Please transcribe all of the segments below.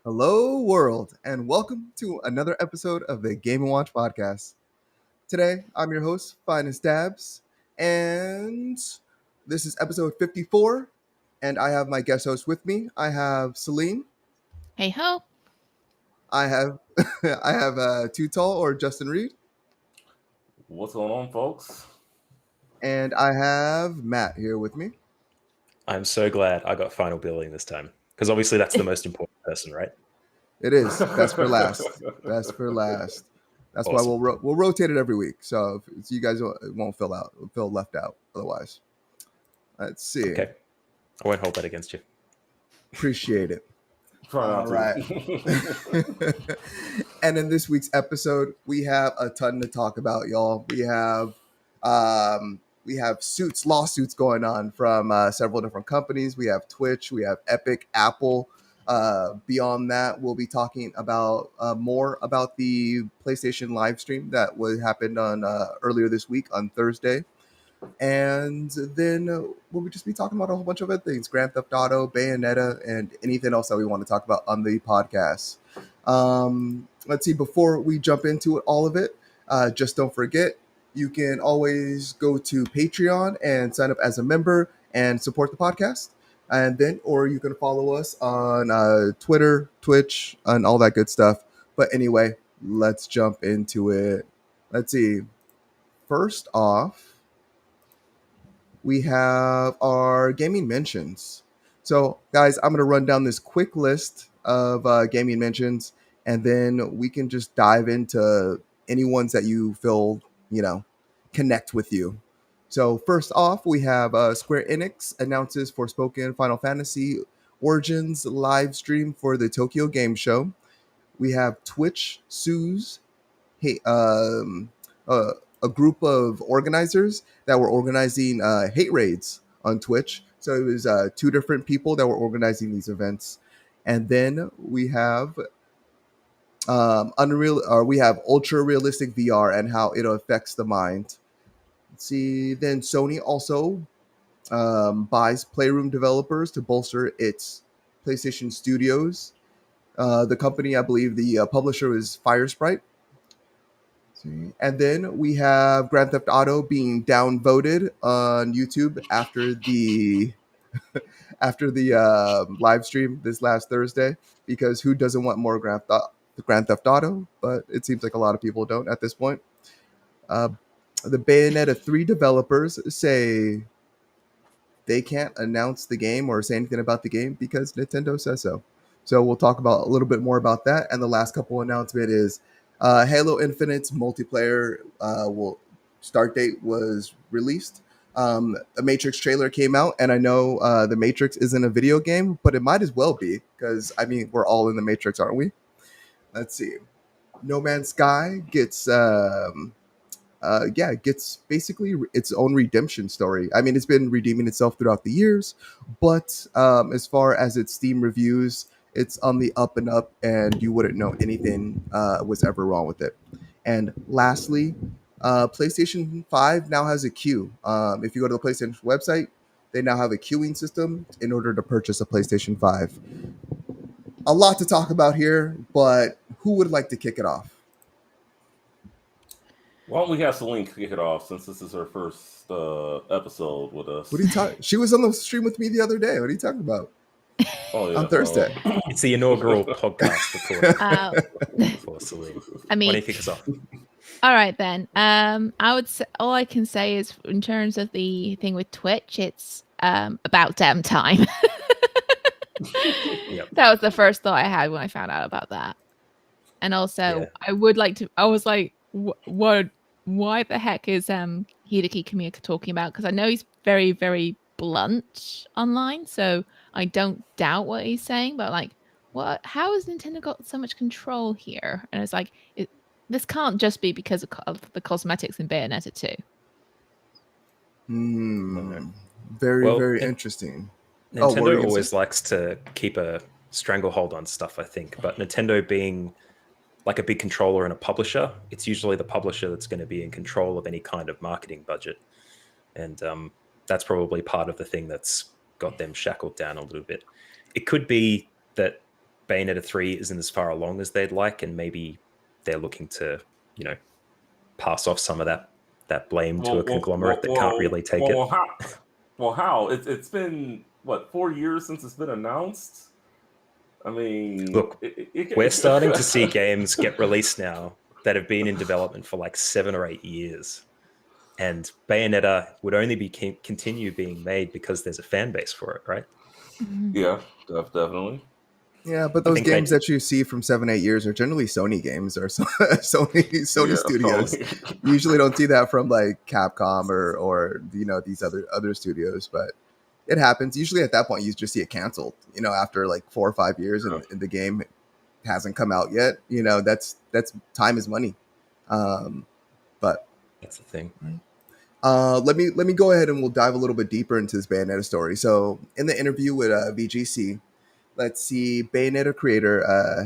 Hello, world, and welcome to another episode of the Game & Watch podcast. Today, I'm your host, Finest Dabs, and this is episode 54, and I have my guest host with me. I have Celine. Hey ho. I have I have Too Tall or Justin Reed. What's going on, folks? And I have Matt here with me. I'm so glad I got final billing this time, because obviously that's the most important person, right? It is. Best for last. Best for last. That's Awesome. why we'll rotate it every week. So you guys won't feel left out otherwise. Let's see. Okay. I won't hold that against you. Appreciate it. Try not All right. And in this week's episode, we have a ton to talk about, y'all. We have lawsuits going on from several different companies. We have Twitch, we have Epic, Apple. Beyond that, we'll be talking about more about the PlayStation live stream that happened on earlier this week on Thursday. And then we'll just be talking about a whole bunch of other things: Grand Theft Auto, Bayonetta, and anything else that we want to talk about on the podcast. Let's see. Before we jump into all of it, just don't forget, you can always go to Patreon and sign up as a member and support the podcast. And then, or you can follow us on Twitter, Twitch, and all that good stuff. But anyway, let's jump into it. Let's see. First off, we have our gaming mentions. So, guys, I'm going to run down this quick list of gaming mentions, and then we can just dive into any ones that you feel, connect with you. So, first off, we have Square Enix announces Forspoken Final Fantasy Origins live stream for the Tokyo Game Show. We have Twitch sues a group of organizers that were organizing hate raids on Twitch. So it was two different people that were organizing these events. And then we have we have ultra realistic VR and how it affects the mind. Let's see. Then Sony also buys Playroom developers to bolster its PlayStation Studios. The company, I believe, the publisher is Firesprite. And then we have Grand Theft Auto being downvoted on YouTube after the live stream this last Thursday, because who doesn't want more Grand Theft Auto? But it seems like a lot of people don't at this point. The Bayonetta 3 developers say they can't announce the game or say anything about the game because Nintendo says so. So we'll talk about a little bit more about that. And the last couple announcement is Halo Infinite's multiplayer start date was released. A Matrix trailer came out, and I know the Matrix isn't a video game, but it might as well be, because we're all in the Matrix, aren't we? Let's see. No Man's Sky gets basically its own redemption story. I mean, it's been redeeming itself throughout the years, but as far as its Steam reviews, it's on the up and up, and you wouldn't know anything was ever wrong with it. And lastly, PlayStation 5 now has a queue. If you go to the PlayStation website, they now have a queuing system in order to purchase a PlayStation 5. A lot to talk about here, but who would like to kick it off? Why don't we have Celine kick it off, since this is her first episode with us? What are you talking? She was on the stream with me the other day. What are you talking about? Oh, yeah. On Thursday. It's the inaugural podcast recording for Celine. I mean, Why don't you kick us off? all right then. I would say, all I can say is, in terms of the thing with Twitch, it's about damn time. Yep. That was the first thought I had when I found out about that. And also, Yeah. I would like to. I was like, what? Why the heck is Hideki Kamiya talking about? Because I know he's very, very blunt online, so I don't doubt what he's saying. But like, what? How has Nintendo got so much control here? And it's like, this can't just be because of the cosmetics in Bayonetta 2. Very, Well, very interesting. What were Nintendo you gonna always say? likes to keep a stranglehold on stuff, I think. But Nintendo being like a big controller and a publisher, it's usually the publisher that's going to be in control of any kind of marketing budget. And that's probably part of the thing that's got them shackled down a little bit. It could be that Bayonetta 3 isn't as far along as they'd like, and maybe they're looking to, pass off some of that blame to a conglomerate that can't really take it. How? It's been what, 4 years since it's been announced? I mean, Look, we're starting to see games get released now that have been in development for like 7 or 8 years. And Bayonetta would only continue being made because there's a fan base for it, right? Yeah, definitely. Yeah, but I those think games that you see from 7, 8 years are generally Sony games or Sony Yeah, studios. Sony. You usually don't see that from like Capcom or these other studios, but it happens. Usually at that point you just see it canceled. After like 4 or 5 years Yeah. and the game hasn't come out yet. That's time is money. But that's the thing. let me go ahead and we'll dive a little bit deeper into this Bayonetta story. So in the interview with VGC, let's see, Bayonetta creator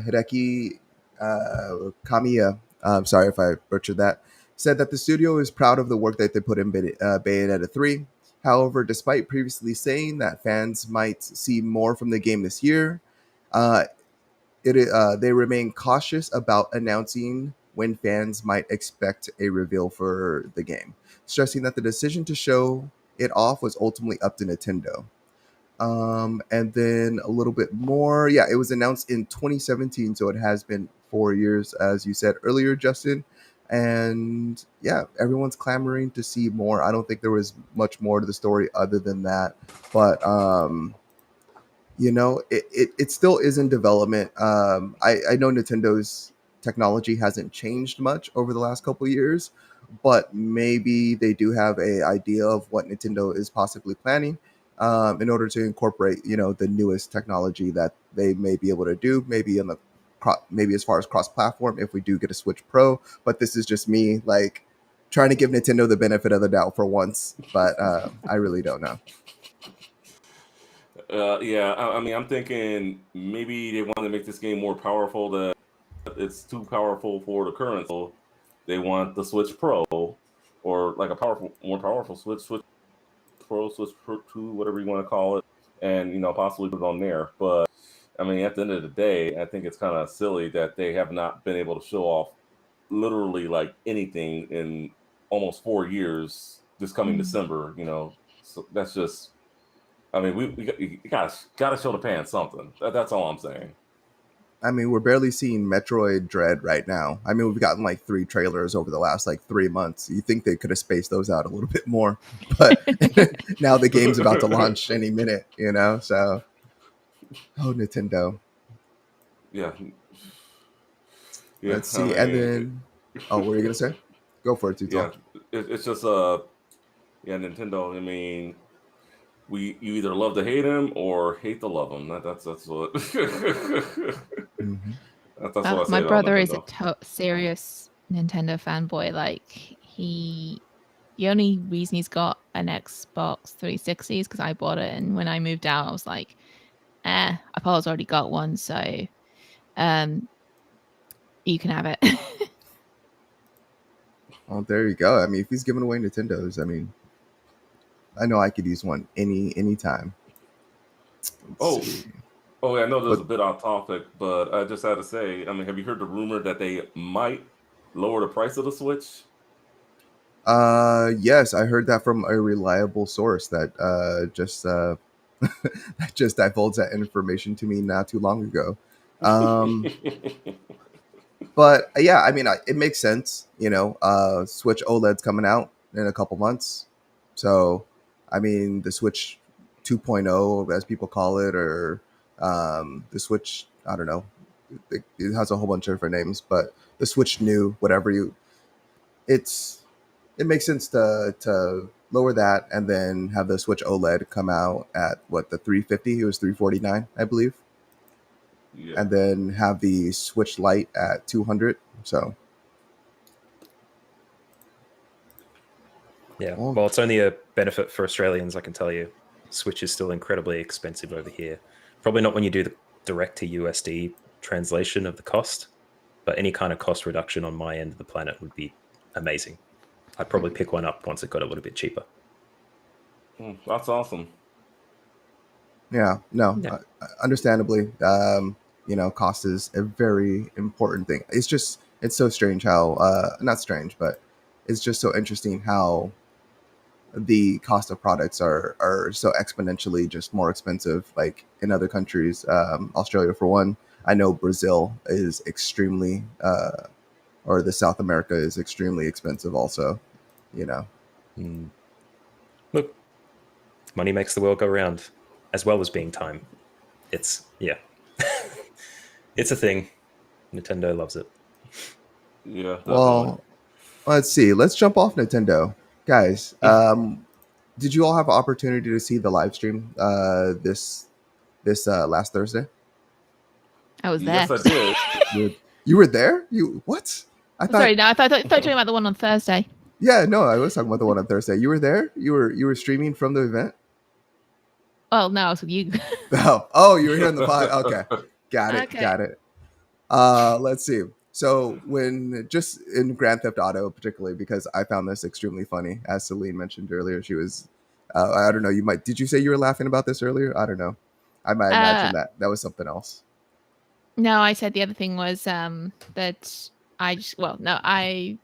Hideki Kamiya, I'm sorry if I butchered that, said that the studio is proud of the work that they put in Bayonetta 3. However, despite previously saying that fans might see more from the game this year, uh, they remain cautious about announcing when fans might expect a reveal for the game, stressing that the decision to show it off was ultimately up to Nintendo. And then a little bit more. Yeah, it was announced in 2017, so it has been 4 years, as you said earlier, Justin. And yeah, everyone's clamoring to see more. I don't think there was much more to the story other than that. But it still is in development. I know Nintendo's technology hasn't changed much over the last couple of years, but maybe they do have a idea of what Nintendo is possibly planning in order to incorporate, the newest technology that they may be able to do, maybe as far as cross-platform if we do get a Switch Pro. But this is just me like trying to give Nintendo the benefit of the doubt for once, but I really don't know. Yeah, I mean, I'm thinking maybe they want to make this game more powerful. That it's too powerful for the current. So they want the Switch Pro, or like a more powerful Switch Pro, Switch Pro 2, whatever you want to call it, and possibly put it on there. But I mean, at the end of the day, I think it's kind of silly that they have not been able to show off literally like anything in almost 4 years. This coming December, so that's just. I mean, you gotta show the fans something. That's all I'm saying. I mean, we're barely seeing Metroid Dread right now. I mean, we've gotten like 3 trailers over the last like 3 months. You think they could have spaced those out a little bit more, but now the game's about to launch any minute, So, Nintendo. Yeah, yeah. Let's I see, and mean, then, what were you gonna say? Go for it, yeah. Tutal. It's just yeah, Nintendo. I mean, you either love to hate him or hate to love him. That's what. Mm-hmm. That's what I say My about brother is a Nintendo. serious Nintendo fanboy. Like the only reason he's got an Xbox 360 is because I bought it, and when I moved out, I was like, I Apollo's already got one, so you can have it. Oh, there you go. I mean, if he's giving away Nintendos, I mean, I know I could use one anytime. Let's Oh, see, oh, yeah, I know this is but a bit off topic, but I just had to say. I mean, have you heard the rumor that they might lower the price of the Switch? yes, I heard that from a reliable source that that just divulged that information to me not too long ago. Um, but yeah, I mean, it makes sense. Switch OLED's coming out in a couple months, so I mean, the Switch 2.0, as people call it, or The Switch, I don't know, it has a whole bunch of different names, but the Switch New, whatever it makes sense to lower that and then have the Switch OLED come out at what, the 350? It was 349, I believe, Yeah. and then have the Switch Lite at 200. So Yeah. Well- Well, it's only a benefit for Australians, I can tell you. Switch is still incredibly expensive over here. Probably not when you do the direct to USD translation of the cost, but any kind of cost reduction on my end of the planet would be amazing. I'd probably pick one up once it got a little bit cheaper. That's awesome. yeah, no, Yeah. understandably, cost is a very important thing. It's so strange how, not strange, but it's just so interesting how the cost of products are so exponentially just more expensive, like in other countries. Australia, for one. I know Brazil is extremely, or the South America is extremely expensive also, you know. Look, money makes the world go round, as well as being time. It's, yeah. It's a thing. Nintendo loves it. Yeah, definitely. Well, let's see. Let's jump off Nintendo, guys. Did you all have an opportunity to see the live stream this last Thursday? I was there. Yes, I did. You were there? You what? I thought. Sorry, no, I thought you were talking about the one on Thursday. Yeah, no, I was talking about the one on Thursday. You were there? You were streaming from the event? Well, no, I was with you. Oh, you were here on the pod. Okay. Got it. Okay. Got it. Let's see. So when just in Grand Theft Auto, particularly because I found this extremely funny, as Celine mentioned earlier, she was, I don't know, did you say you were laughing about this earlier? I don't know. I might imagine that was something else. No, I said the other thing was that I just, well, no, I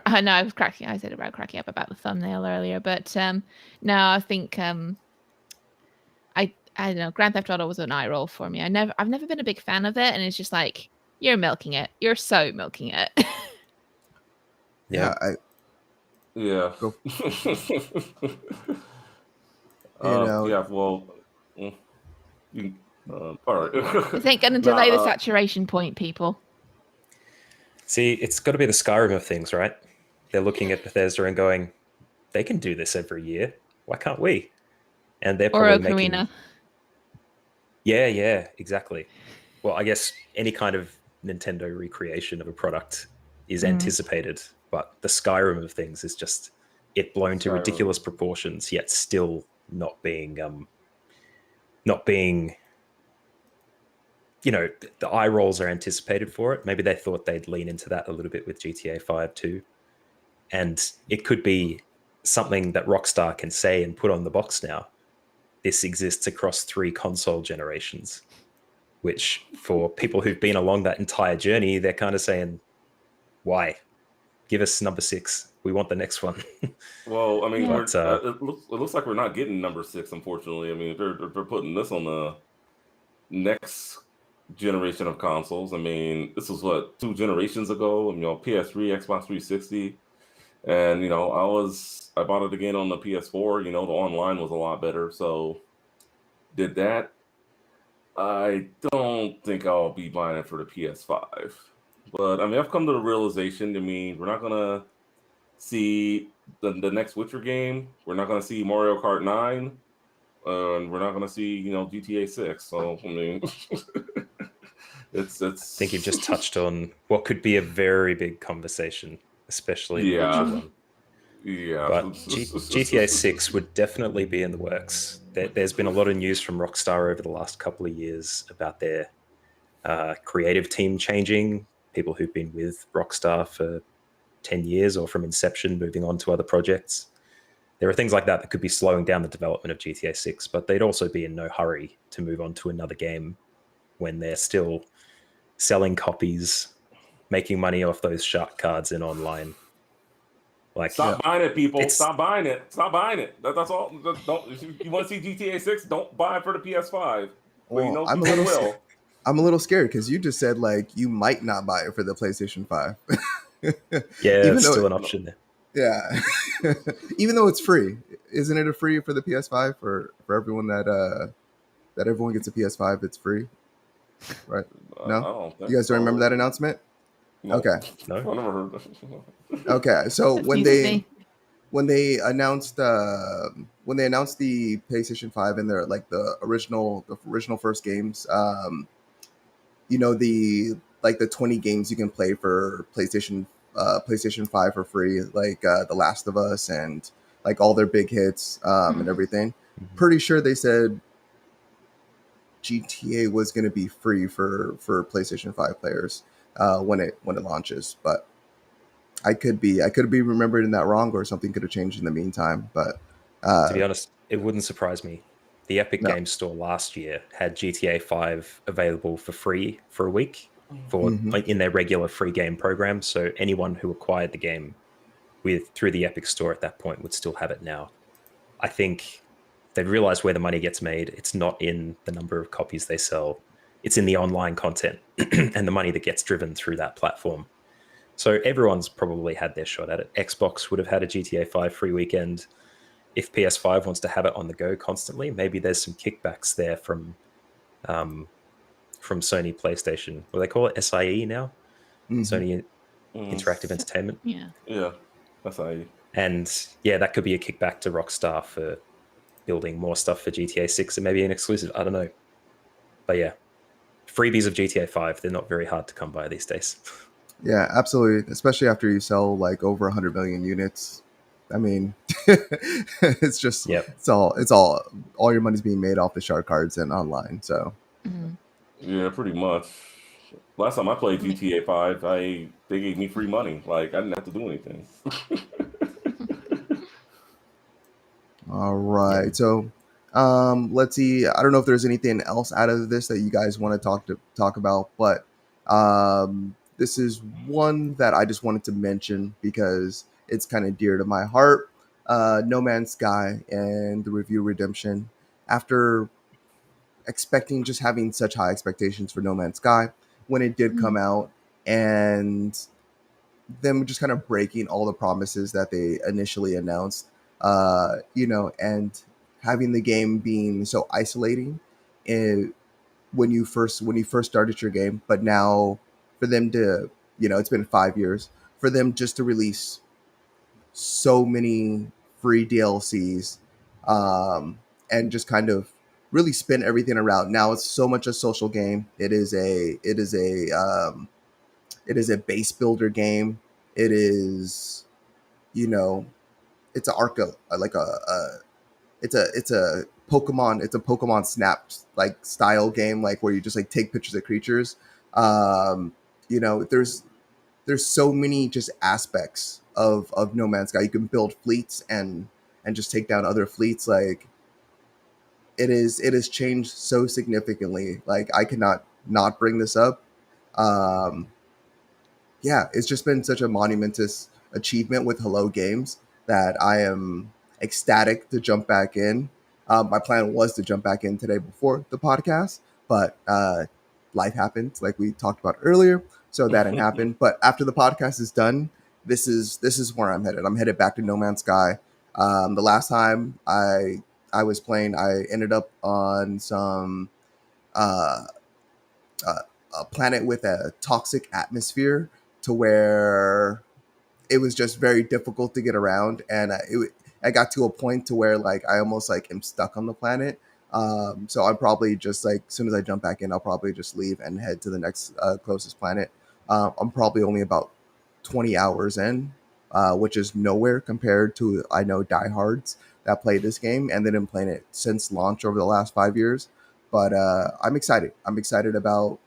was cracking. I said about cracking up about the thumbnail earlier, but no, I think I don't know. Grand Theft Auto was an eye roll for me. I've never been a big fan of it, and it's just like you're milking it. You're so milking it. Yeah. Yeah. Go. Yeah. Well. All right. This ain't gonna delay the saturation point, people. See, it's got to be the Skyrim of things, right? They're looking at Bethesda and going, they can do this every year. Why can't we? And they're probably making... Ocarina. Yeah, exactly. Well, I guess any kind of Nintendo recreation of a product is anticipated, but the Skyrim of things is just it blown to ridiculous proportions, yet still not being, the eye rolls are anticipated for it. Maybe they thought they'd lean into that a little bit with GTA 5 too. And it could be something that Rockstar can say and put on the box now. This exists across 3 console generations, which for people who've been along that entire journey, they're kind of saying, why? Give us number 6. We want the next one. Well, I mean, But, it looks like we're not getting number 6, unfortunately. I mean, they're putting this on the next generation of consoles. I mean, this was what, 2 generations ago? PS3, Xbox 360, and I bought it again on the PS4. The online was a lot better, so did that. I don't think I'll be buying it for the PS5, but I mean, I've come to the realization. I mean, we're not gonna see the next Witcher game. We're not gonna see Mario Kart 9. And we're not going to see, GTA 6. So, I mean, it's. I think you've just touched on what could be a very big conversation, especially the Witcher one. Yeah. But GTA 6 would definitely be in the works. There's been a lot of news from Rockstar over the last couple of years about their creative team changing, people who've been with Rockstar for 10 years or from inception moving on to other projects. There are things like that could be slowing down the development of GTA 6, but they'd also be in no hurry to move on to another game when they're still selling copies, making money off those shark cards in online. Like, stop buying it, people. Stop buying it. Stop buying it. That's all. Don't. If you want to see GTA 6, don't buy it for the PS5. Well, I'm a little scared because you just said like you might not buy it for the PlayStation 5. Yeah, it's still an option there. Yeah, even though it's free, isn't it a free for the PS5 for everyone that that everyone gets a PS5, it's free, right? I No, don't think you guys don't remember that so. announcement? No, Okay, No? I never heard. okay. So That's news to me. when they announced the PlayStation 5 and their like the original first games, you know, the 20 games you can play for PlayStation 5 for free, like The Last of Us and like all their big hits and everything. Mhm. Pretty sure they said GTA was going to be free for PlayStation 5 players when it launches, but I could be remembering that wrong, or something could have changed in the meantime. But To be honest, it wouldn't surprise me. The Epic no, Games Store last year had GTA 5 available for free for a week for hmm in their regular free game program. So anyone who acquired the game through the Epic Store at that point would still have it now. I think they've realized where the money gets made. It's not in the number of copies they sell. It's in the online content and the money that gets driven through that platform. So everyone's probably had their shot at it. Xbox would have had a GTA 5 free weekend. If PS5 wants to have it on the go constantly, maybe there's some kickbacks there um, from Sony PlayStation. What do they call it? SIE now? hmm Sony Interactive So, Entertainment. yeah. Yeah, that's how you. And yeah, that could be a kickback to Rockstar for building more stuff for GTA 6 and maybe an exclusive. I don't know. But yeah, freebies of GTA 5, they're not very hard to come by these days. yeah, absolutely. Especially after you sell like over 100 million units. I mean, it's just Yep. all your money's being made off the shark cards and online. So Mhm. Yeah, pretty much. Last time I played GTA 5, they gave me free money. Like I didn't have to do anything. all right. Yeah. So let's see. I don't know if there's anything else out of this that you guys want to talk about, but this is one that I just wanted to mention because it's kind of dear to my heart. No Man's Sky and the Review Redemption. After just having such high expectations for No Man's Sky when it did come out, and them just kind of breaking all the promises that they initially announced, and having the game being so isolating when you first started your game, but now for them to, it's been 5 years for them just to release so many free DLCs, and just kind of really spin everything around. Now it's so much a social game. It is a base builder game. It is, you know, it's a arca like a it's a Pokemon Snap like style game, like where you just like take pictures of creatures. Um, there's so many just aspects of No Man's Sky. You can build fleets and just take down other fleets. Like it has changed so significantly. Like I cannot not bring this up. Um, yeah, it's just been such a monumentous achievement with Hello Games that I am ecstatic to jump back in. My plan was to jump back in today before the podcast, but life happened, like we talked about earlier, so that didn't happen. But after the podcast is done, this is where I'm headed. I'm headed back to No Man's Sky. The last time I was playing, I ended up on some uh, uh, a planet with a toxic atmosphere to where it was just very difficult to get around, and I got to a point to where like I almost like am stuck on the planet. So I'm probably just like as soon as I jump back in, I'll probably just leave and head to the next closest planet. I'm probably only about 20 hours in, which is nowhere compared to I know diehards that play this game and they've been playing it since launch over the last 5 years. But I'm excited. I'm excited about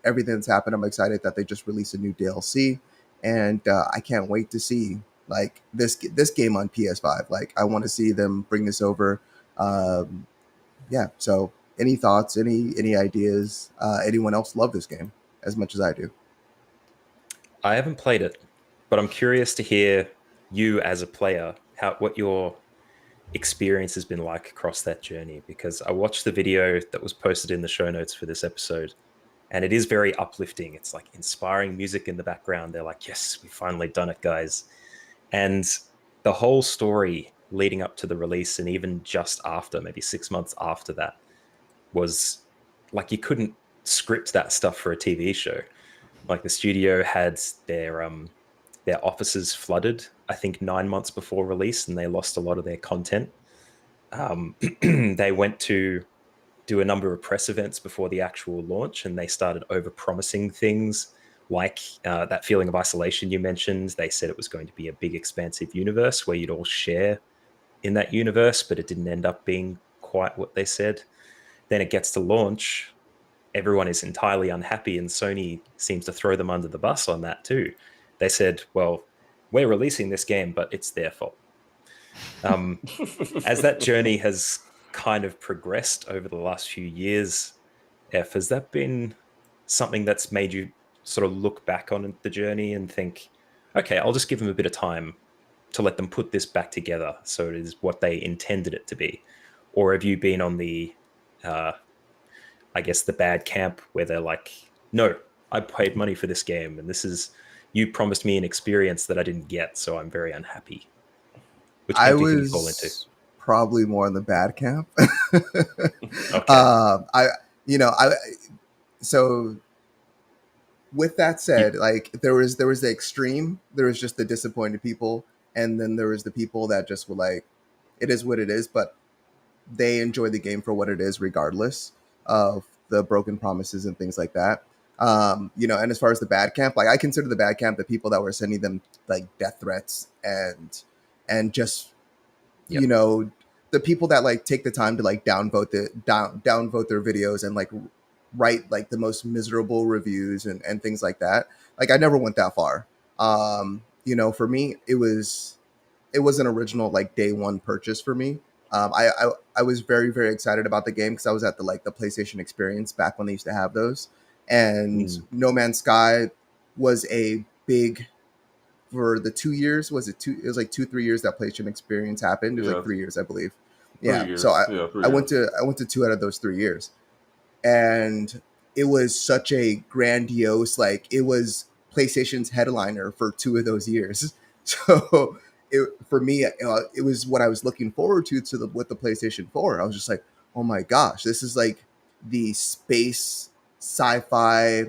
everything that's happened. I'm excited that they just released a new DLC, and I can't wait to see like this game on PS5. Like I want to see them bring this over. Um, yeah. So any thoughts? Any ideas? Anyone else love this game as much as I do? I haven't played it, but I'm curious to hear you as a player, what your experience has been like across that journey, because I watched the video that was posted in the show notes for this episode, and it is very uplifting. It's like inspiring music in the background. They're like, yes, we finally done it, guys. And the whole story leading up to the release, and even just after, maybe 6 months after that, was like you couldn't script that stuff for a TV show. Like the studio had their offices flooded, I think 9 months before release, and they lost a lot of their content. They went to do a number of press events before the actual launch, and they started over promising things like that feeling of isolation you mentioned. They said it was going to be a big expansive universe where you'd all share in that universe, but it didn't end up being quite what they said. Then it gets to launch, everyone is entirely unhappy, and Sony seems to throw them under the bus on that too. They said, well, we're releasing this game, but it's their fault. As that journey has kind of progressed over the last few years, has that been something that's made you sort of look back on the journey and think, okay, I'll just give them a bit of time to let them put this back together so it is what they intended it to be? Or have you been on the, I guess, the bad camp where they're like, no, I paid money for this game and you promised me an experience that I didn't get, so I'm very unhappy? Which camp do you think you fall into? Probably more in the bad camp. Okay. So with that said, like there was the extreme, there was just the disappointed people, and then there was the people that just were like, it is what it is, but they enjoy the game for what it is, regardless of the broken promises and things like that. And as far as the bad camp, like I consider the bad camp the people that were sending them like death threats and just Yep. the people that like take the time to like downvote their videos and like write like the most miserable reviews and things like that. Like I never went that far. For me, it was an original like day one purchase for me. I was very, very excited about the game because I was at the PlayStation Experience back when they used to have those, and No Man's Sky was a big, for the 2 years. It was like 2-3 years that PlayStation Experience happened. It was like 3 years, I believe. So I went to 2 out of those 3 years, and it was such a grandiose, like it was PlayStation's headliner for 2 of those years. So for me, it was what I was looking forward to with the PlayStation 4. I was just like, oh my gosh, this is like the space sci-fi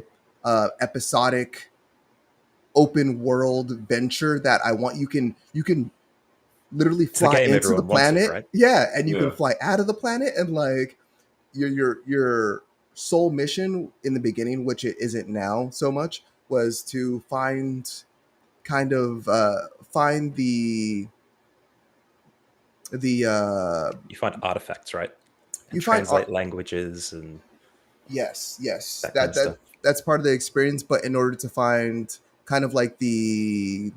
episodic open world venture that I want. You can literally fly into the planet, right? And you can fly out of the planet, and like your sole mission in the beginning, which it isn't now so much, was to find the you find artifacts, right? And you translate languages and yes that's part of the experience. But in order to find kind of like the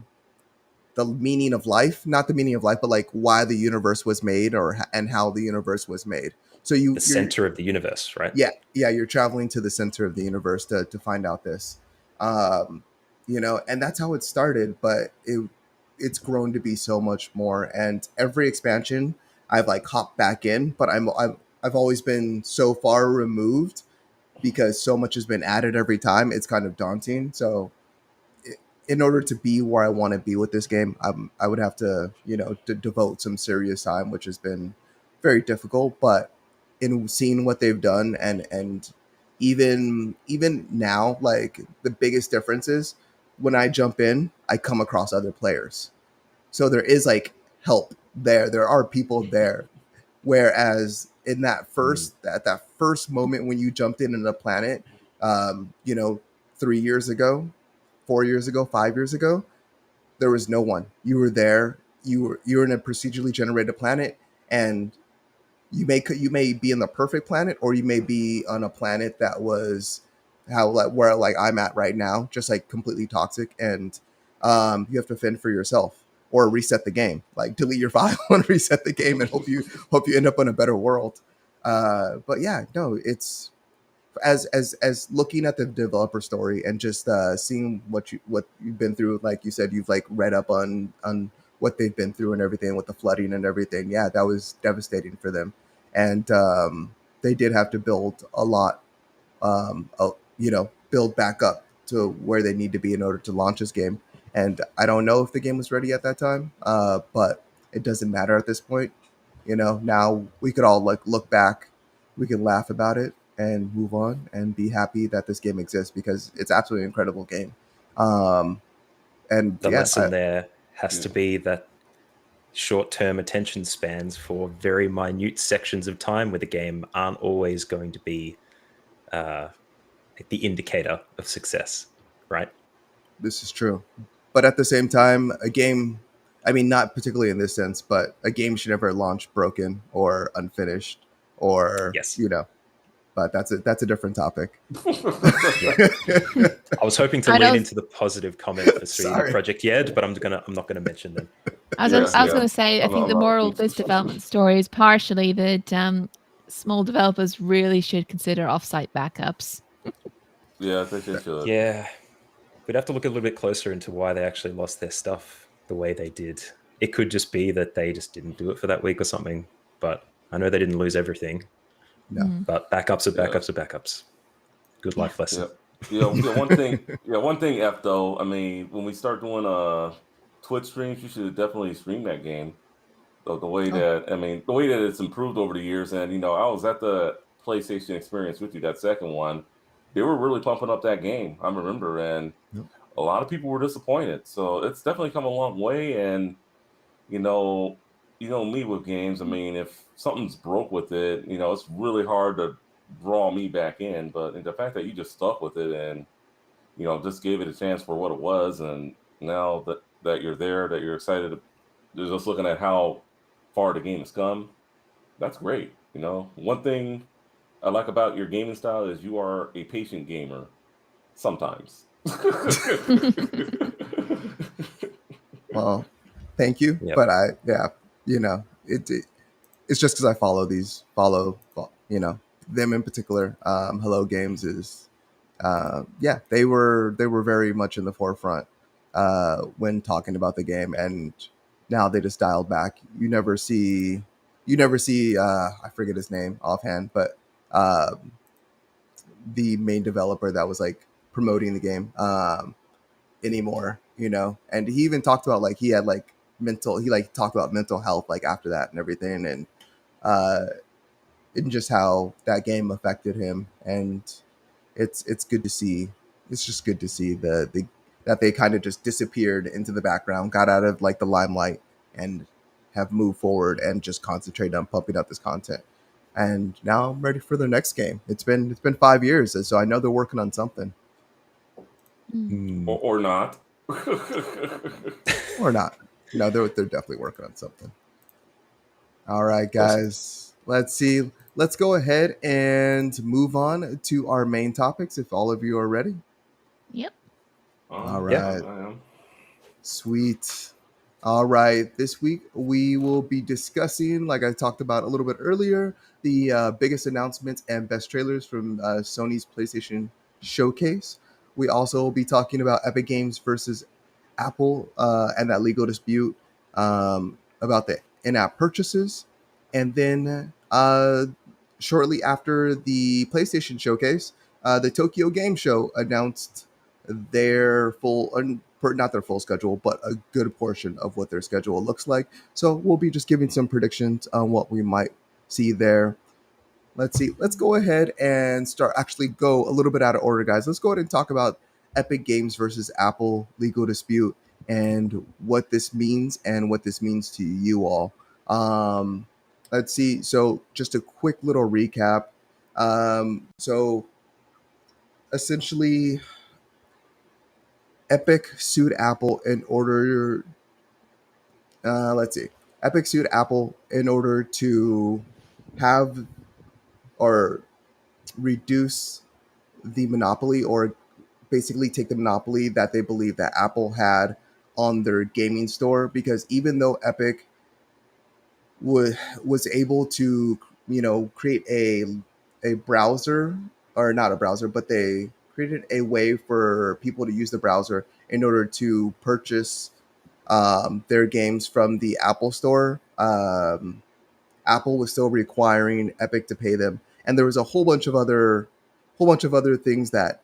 meaning of life, not the meaning of life, but like why the universe was made, and how the universe was made. So the center of the universe, right? Yeah, you're traveling to the center of the universe to find out this, and that's how it started. But it's grown to be so much more, and every expansion I've like hopped back in, but I've always been so far removed because so much has been added every time. It's kind of daunting. So in order to be where I want to be with this game, I would have to, devote some serious time, which has been very difficult. But in seeing what they've done, and even now, like the biggest difference is when I jump in, I come across other players. So there is like help there. There are people there. Whereas in that first moment when you jumped into the planet, 3 years ago, 4 years ago, 5 years ago, there was no one. You were there. You're in a procedurally generated planet, and you may be in the perfect planet, or you may be on a planet that was where like I'm at right now, just like completely toxic, and you have to fend for yourself or reset the game, like delete your file and reset the game, and hope you end up in a better world. But yeah, no, it's as looking at the developer story and just seeing what you've been through. Like you said, you've like read up on what they've been through and everything with the flooding and everything. Yeah, that was devastating for them, and they did have to build a lot, build back up to where they need to be in order to launch this game. And I don't know if the game was ready at that time, but it doesn't matter at this point. Now we could all look back we can laugh about it and move on and be happy that this game exists, because it's absolutely an incredible game. And The yeah, lesson there has Yeah. to be that short-term attention spans for very minute sections of time with a game aren't always going to be uh, the indicator of success, right? this is true. But at the same time, a game, I mean, not particularly in this sense, but a game should never launch broken or unfinished, or, Yes. but that's a different topic. Yeah. I was hoping to I lean don't- into the positive comment for CD Sorry. Project Red, but I'm not gonna mention them. I was Yeah, going to say, I I'm think not- the I'm not- moral of this development story is partially that small developers really should consider offsite backups. Yeah, I think they should. Yeah, we'd have to look a little bit closer into why they actually lost their stuff the way they did. It could just be that they just didn't do it for that week or something. But I know they didn't lose everything. No. Mm. But backups are backups are backups. Good life lesson. Yeah. One thing, F though. I mean, when we start doing Twitch streams, you should definitely stream that game. The way that it's improved over the years, and I was at the PlayStation experience with you, that second one. They were really pumping up that game. I remember, and Yep. a lot of people were disappointed. So it's definitely come a long way, and you know, me with games. I mean, if something's broke with it, it's really hard to draw me back in. But the fact that you just stuck with it and just gave it a chance for what it was, and now that you're there, that you're excited, you're just looking at how far the game has come. That's great. One thing I like about your gaming style is you are a patient gamer. Sometimes. Well, thank you. Yep. But it's just because I follow them in particular. Hello Games is, they were very much in the forefront when talking about the game, and now they just dialed back. You never see I forget his name offhand, but the main developer that was like promoting the game anymore, and he even talked about like he had like he like talked about mental health like after that and everything, uh and just how that game affected him. And it's good to see. It's just good to see that they kind of just disappeared into the background, got out of like the limelight, and have moved forward and just concentrated on pumping out this content. And now I'm ready for their next game. It's been 5 years, so I know they're working on something. Mm. or not. Or not. No, they're definitely working on something. All right, guys. Let's see. Let's go ahead and move on to our main topics if all of you are ready. Yep. All Yeah, right. I am. Sweet. All right. This week we will be discussing, like I talked about a little bit earlier, the biggest announcements and best trailers from Sony's PlayStation Showcase. We also will be talking about Epic Games versus Apple and that legal dispute about the in-app purchases. And then shortly after the PlayStation Showcase, the Tokyo Game Show announced their not their full schedule, but a good portion of what their schedule looks like. So we'll be just giving some predictions on what we might see there. Let's see. Let's go ahead and go a little bit out of order, guys. Let's go ahead and talk about Epic Games versus Apple legal dispute and what this means to you all. Let's see. So just a quick little recap. So essentially, Epic sued Apple in order. Let's see. Epic sued Apple in order to have or reduce the monopoly, or basically take the monopoly that they believe that Apple had on their gaming store. Because even though Epic was able to, create a browser, or not a browser, but they created a way for people to use the browser in order to purchase their games from the Apple Store. Apple was still requiring Epic to pay them, and there was a whole bunch of other things that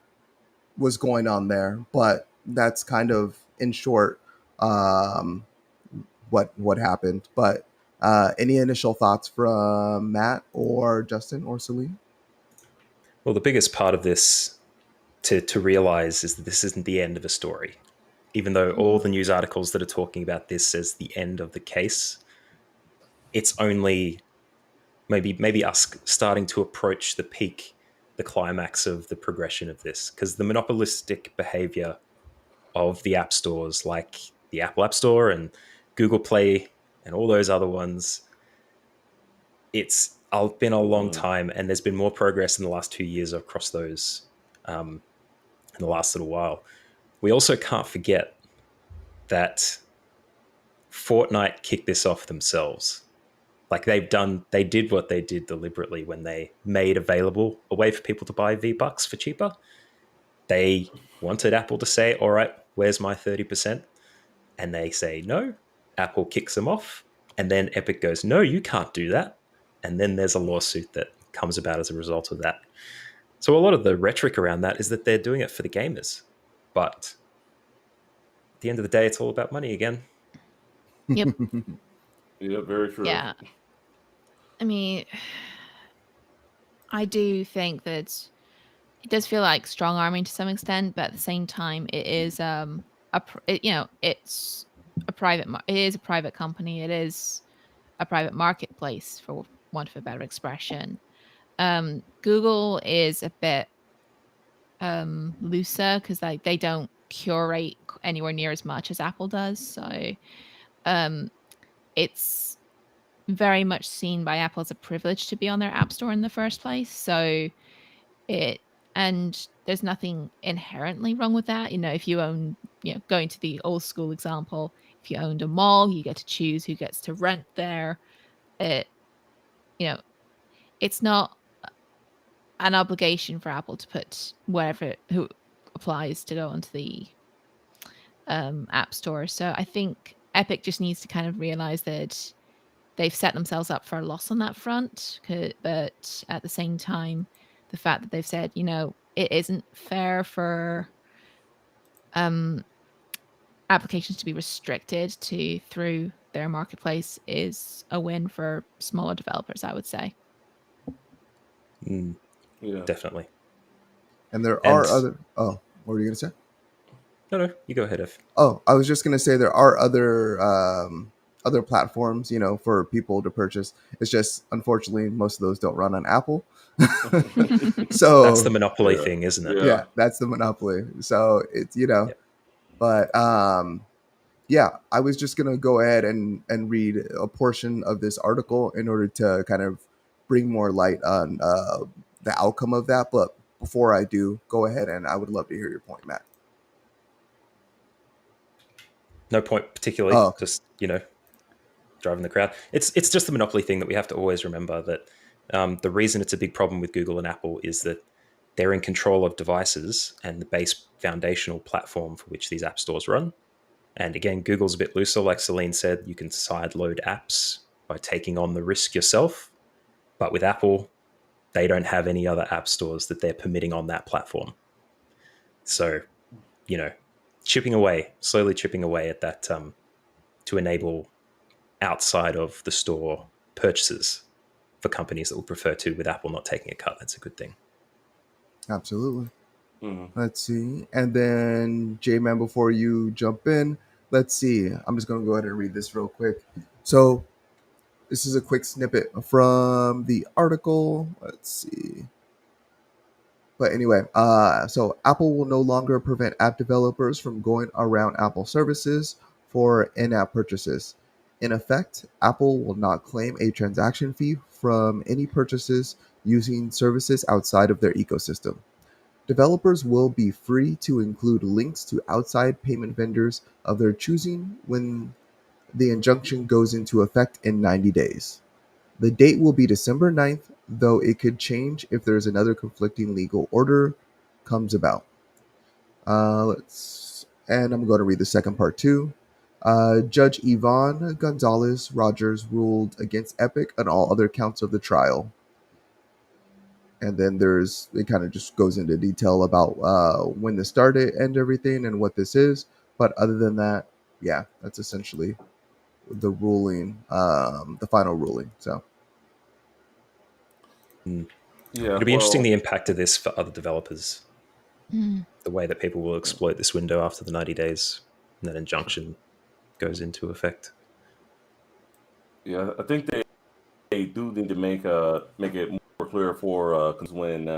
was going on there. But that's kind of in short what happened. But Any initial thoughts from Matt or Justin or Celine? Well, the biggest part of this to realize is that this isn't the end of a story. Even though all the news articles that are talking about this as the end of the case, it's only maybe us starting to approach the peak, the climax of the progression of this, because the monopolistic behavior of the app stores like the Apple App Store and Google Play and all those other ones, it's been a long time, and there's been more progress in the last 2 years across those in the last little while. We also can't forget that Fortnite kicked this off themselves. Like they did what they did deliberately when they made available a way for people to buy V-Bucks for cheaper. They wanted Apple to say, all right, where's my 30%? And they say no. Apple kicks them off. And then Epic goes, no, you can't do that. And then there's a lawsuit that comes about as a result of that. So a lot of the rhetoric around that is that they're doing it for the gamers. But at the end of the day, it's all about money again. Yep. Yeah, very true. Yeah. I mean, I do think that it does feel like strong arming to some extent, but at the same time, it is it's a it is a private company. It is a private marketplace, for want of a better expression. Google is a bit looser because like they don't curate anywhere near as much as Apple does. So it's very much seen by Apple as a privilege to be on their app store in the first place. So and there's nothing inherently wrong with that. If you own, going to the old school example, if you owned a mall, you get to choose who gets to rent there. It's not an obligation for Apple to put who applies to go onto the app store. So I think Epic just needs to kind of realize that they've set themselves up for a loss on that front. But at the same time, the fact that they've said, it isn't fair for applications to be restricted through their marketplace is a win for smaller developers, I would say. Yeah, definitely. And there are other. Oh, what were you going to say? No, you go ahead, Ev. Oh, I was just going to say there are other platforms, for people to purchase. It's just, unfortunately, most of those don't run on Apple. So that's the monopoly thing, isn't it? Yeah, that's the monopoly. So it's, but yeah, I was just going to go ahead and read a portion of this article in order to kind of bring more light on the outcome of that. But before I do, go ahead, and I would love to hear your point, Matt. No point particularly. Oh, okay. Just driving the crowd. It's just the monopoly thing that we have to always remember, that the reason it's a big problem with Google and Apple is that they're in control of devices and the base foundational platform for which these app stores run. And again, Google's a bit looser. Like Celine said, you can sideload apps by taking on the risk yourself. But with Apple, they don't have any other app stores that they're permitting on that platform. So, slowly chipping away at that to enable outside of the store purchases for companies that would prefer to, with Apple not taking a cut. That's a good thing. Absolutely. Let's see. And then, J-Man, before you jump in, let's see. I'm just going to go ahead and read this real quick. So this is a quick snippet from the article. Let's see. But anyway, so Apple will no longer prevent app developers from going around Apple services for in-app purchases. In effect, Apple will not claim a transaction fee from any purchases using services outside of their ecosystem. Developers will be free to include links to outside payment vendors of their choosing when the injunction goes into effect in 90 days. The date will be December 9th, though it could change if there's another conflicting legal order comes about. And I'm going to read the second part too. Judge Yvonne Gonzalez Rogers ruled against Epic on all other counts of the trial. And then it kind of just goes into detail about when this started and everything and what this is. But other than that, yeah, that's essentially the ruling, the final ruling. So Yeah, It'll be interesting the impact of this for other developers. Mm. The way that people will exploit this window after the 90 days, and that injunction goes into effect. Yeah, I think they do need to make it more clear for when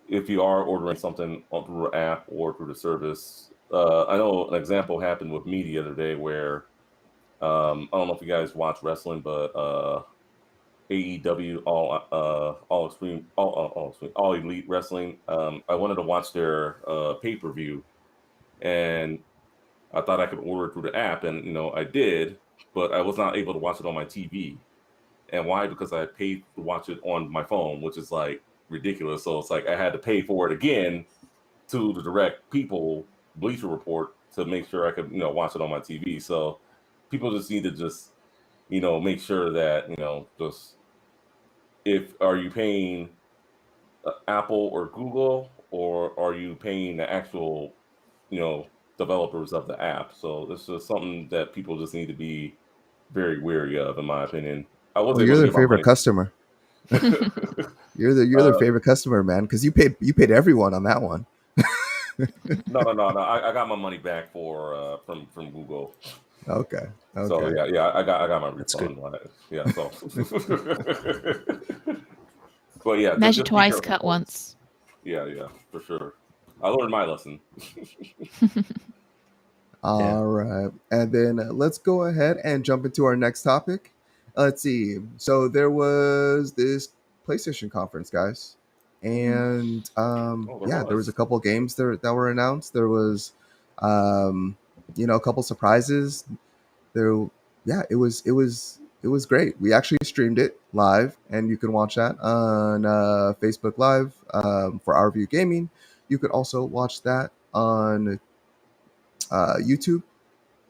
if you are ordering something through an app or through the service. I know an example happened with me the other day where I don't know if you guys watch wrestling, but AEW all extreme all elite wrestling. I wanted to watch their pay per view, and I thought I could order it through the app, and I did, but I was not able to watch it on my TV. And why? Because I paid to watch it on my phone, which is like ridiculous. So it's like I had to pay for it again to the direct people Bleacher Report to make sure I could watch it on my TV. So people just need to just make sure that just if are you paying Apple or Google, or are you paying the actual developers of the app? So this is something that people just need to be very wary of, in my opinion. I was well, able you're to their get my favorite money. customer. You're their uh, favorite customer, man, because you paid everyone on that one. no. I got my money back from Google. Okay. So Okay. yeah, I got my That's good. refund. Yeah, so but yeah, Measure just be twice, careful, cut folks. once. Yeah, for sure. I learned my lesson. All right. And then let's go ahead and jump into our next topic. Let's see. So there was this PlayStation conference, guys. And Oh, there yeah, there was a was. couple games there that were announced. There was um, a couple surprises. There yeah, it was great. We actually streamed it live, and you can watch that on Facebook Live for Our View Gaming. You could also watch that on YouTube,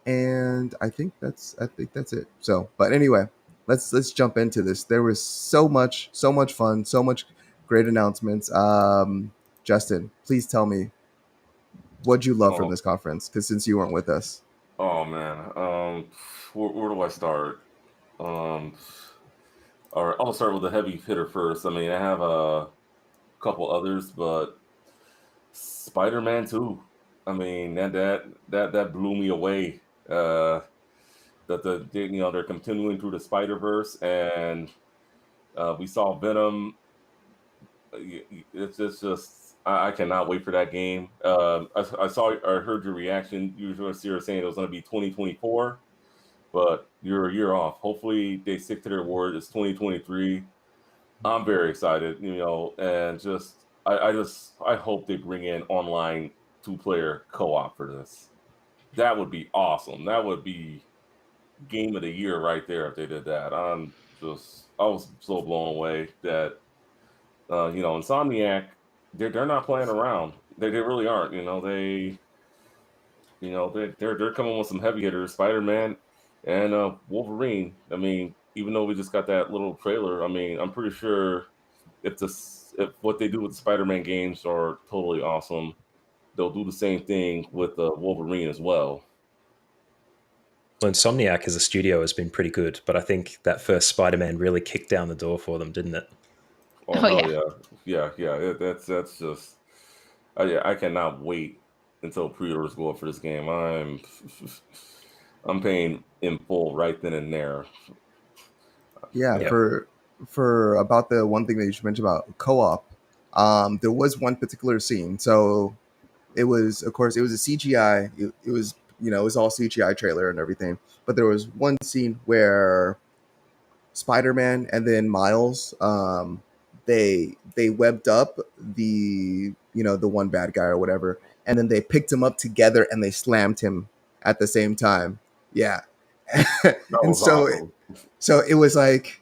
and I think that's it. So, but anyway, let's jump into this. There was so much fun, so much great announcements. Justin, please tell me what'd you love from Oh, this conference? Because since you weren't with us, oh man. Where do I start? Um, all right, I'll start with the heavy hitter first. I mean, I have a couple others, but Spider-Man 2. I mean, that blew me away. That they're continuing through the Spider-Verse, and we saw Venom. It's just I cannot wait for that game. I heard your reaction. You were saying it was going to be 2024, but you're a year off. Hopefully they stick to their word. It's 2023. I'm very excited, and I hope they bring in online 2-player co-op for this. That would be awesome. That would be game of the year right there if they did that. I was so blown away that Insomniac, they're not playing around. They really aren't. They're coming with some heavy hitters, Spider Man and Wolverine. I mean, even though we just got that little trailer, I mean, I'm pretty sure if what they do with the Spider Man games are totally awesome, they'll do the same thing with Wolverine as well. Well, Insomniac as a studio has been pretty good, but I think that first Spider-Man really kicked down the door for them, didn't it? Oh Oh hell yeah. yeah. That's just yeah, I cannot wait until pre-orders go up for this game. I'm paying in full right then and there. yeah, Yeah. Yep. for about the one thing that you should mention about co-op, there was one particular scene. So it was, of course, it was a CGI. It was, it was all CGI trailer and everything. But there was one scene where Spider-Man and then Miles, they webbed up the one bad guy or whatever, and then they picked him up together and they slammed him at the same time. Yeah, That and was so awesome. so it was like,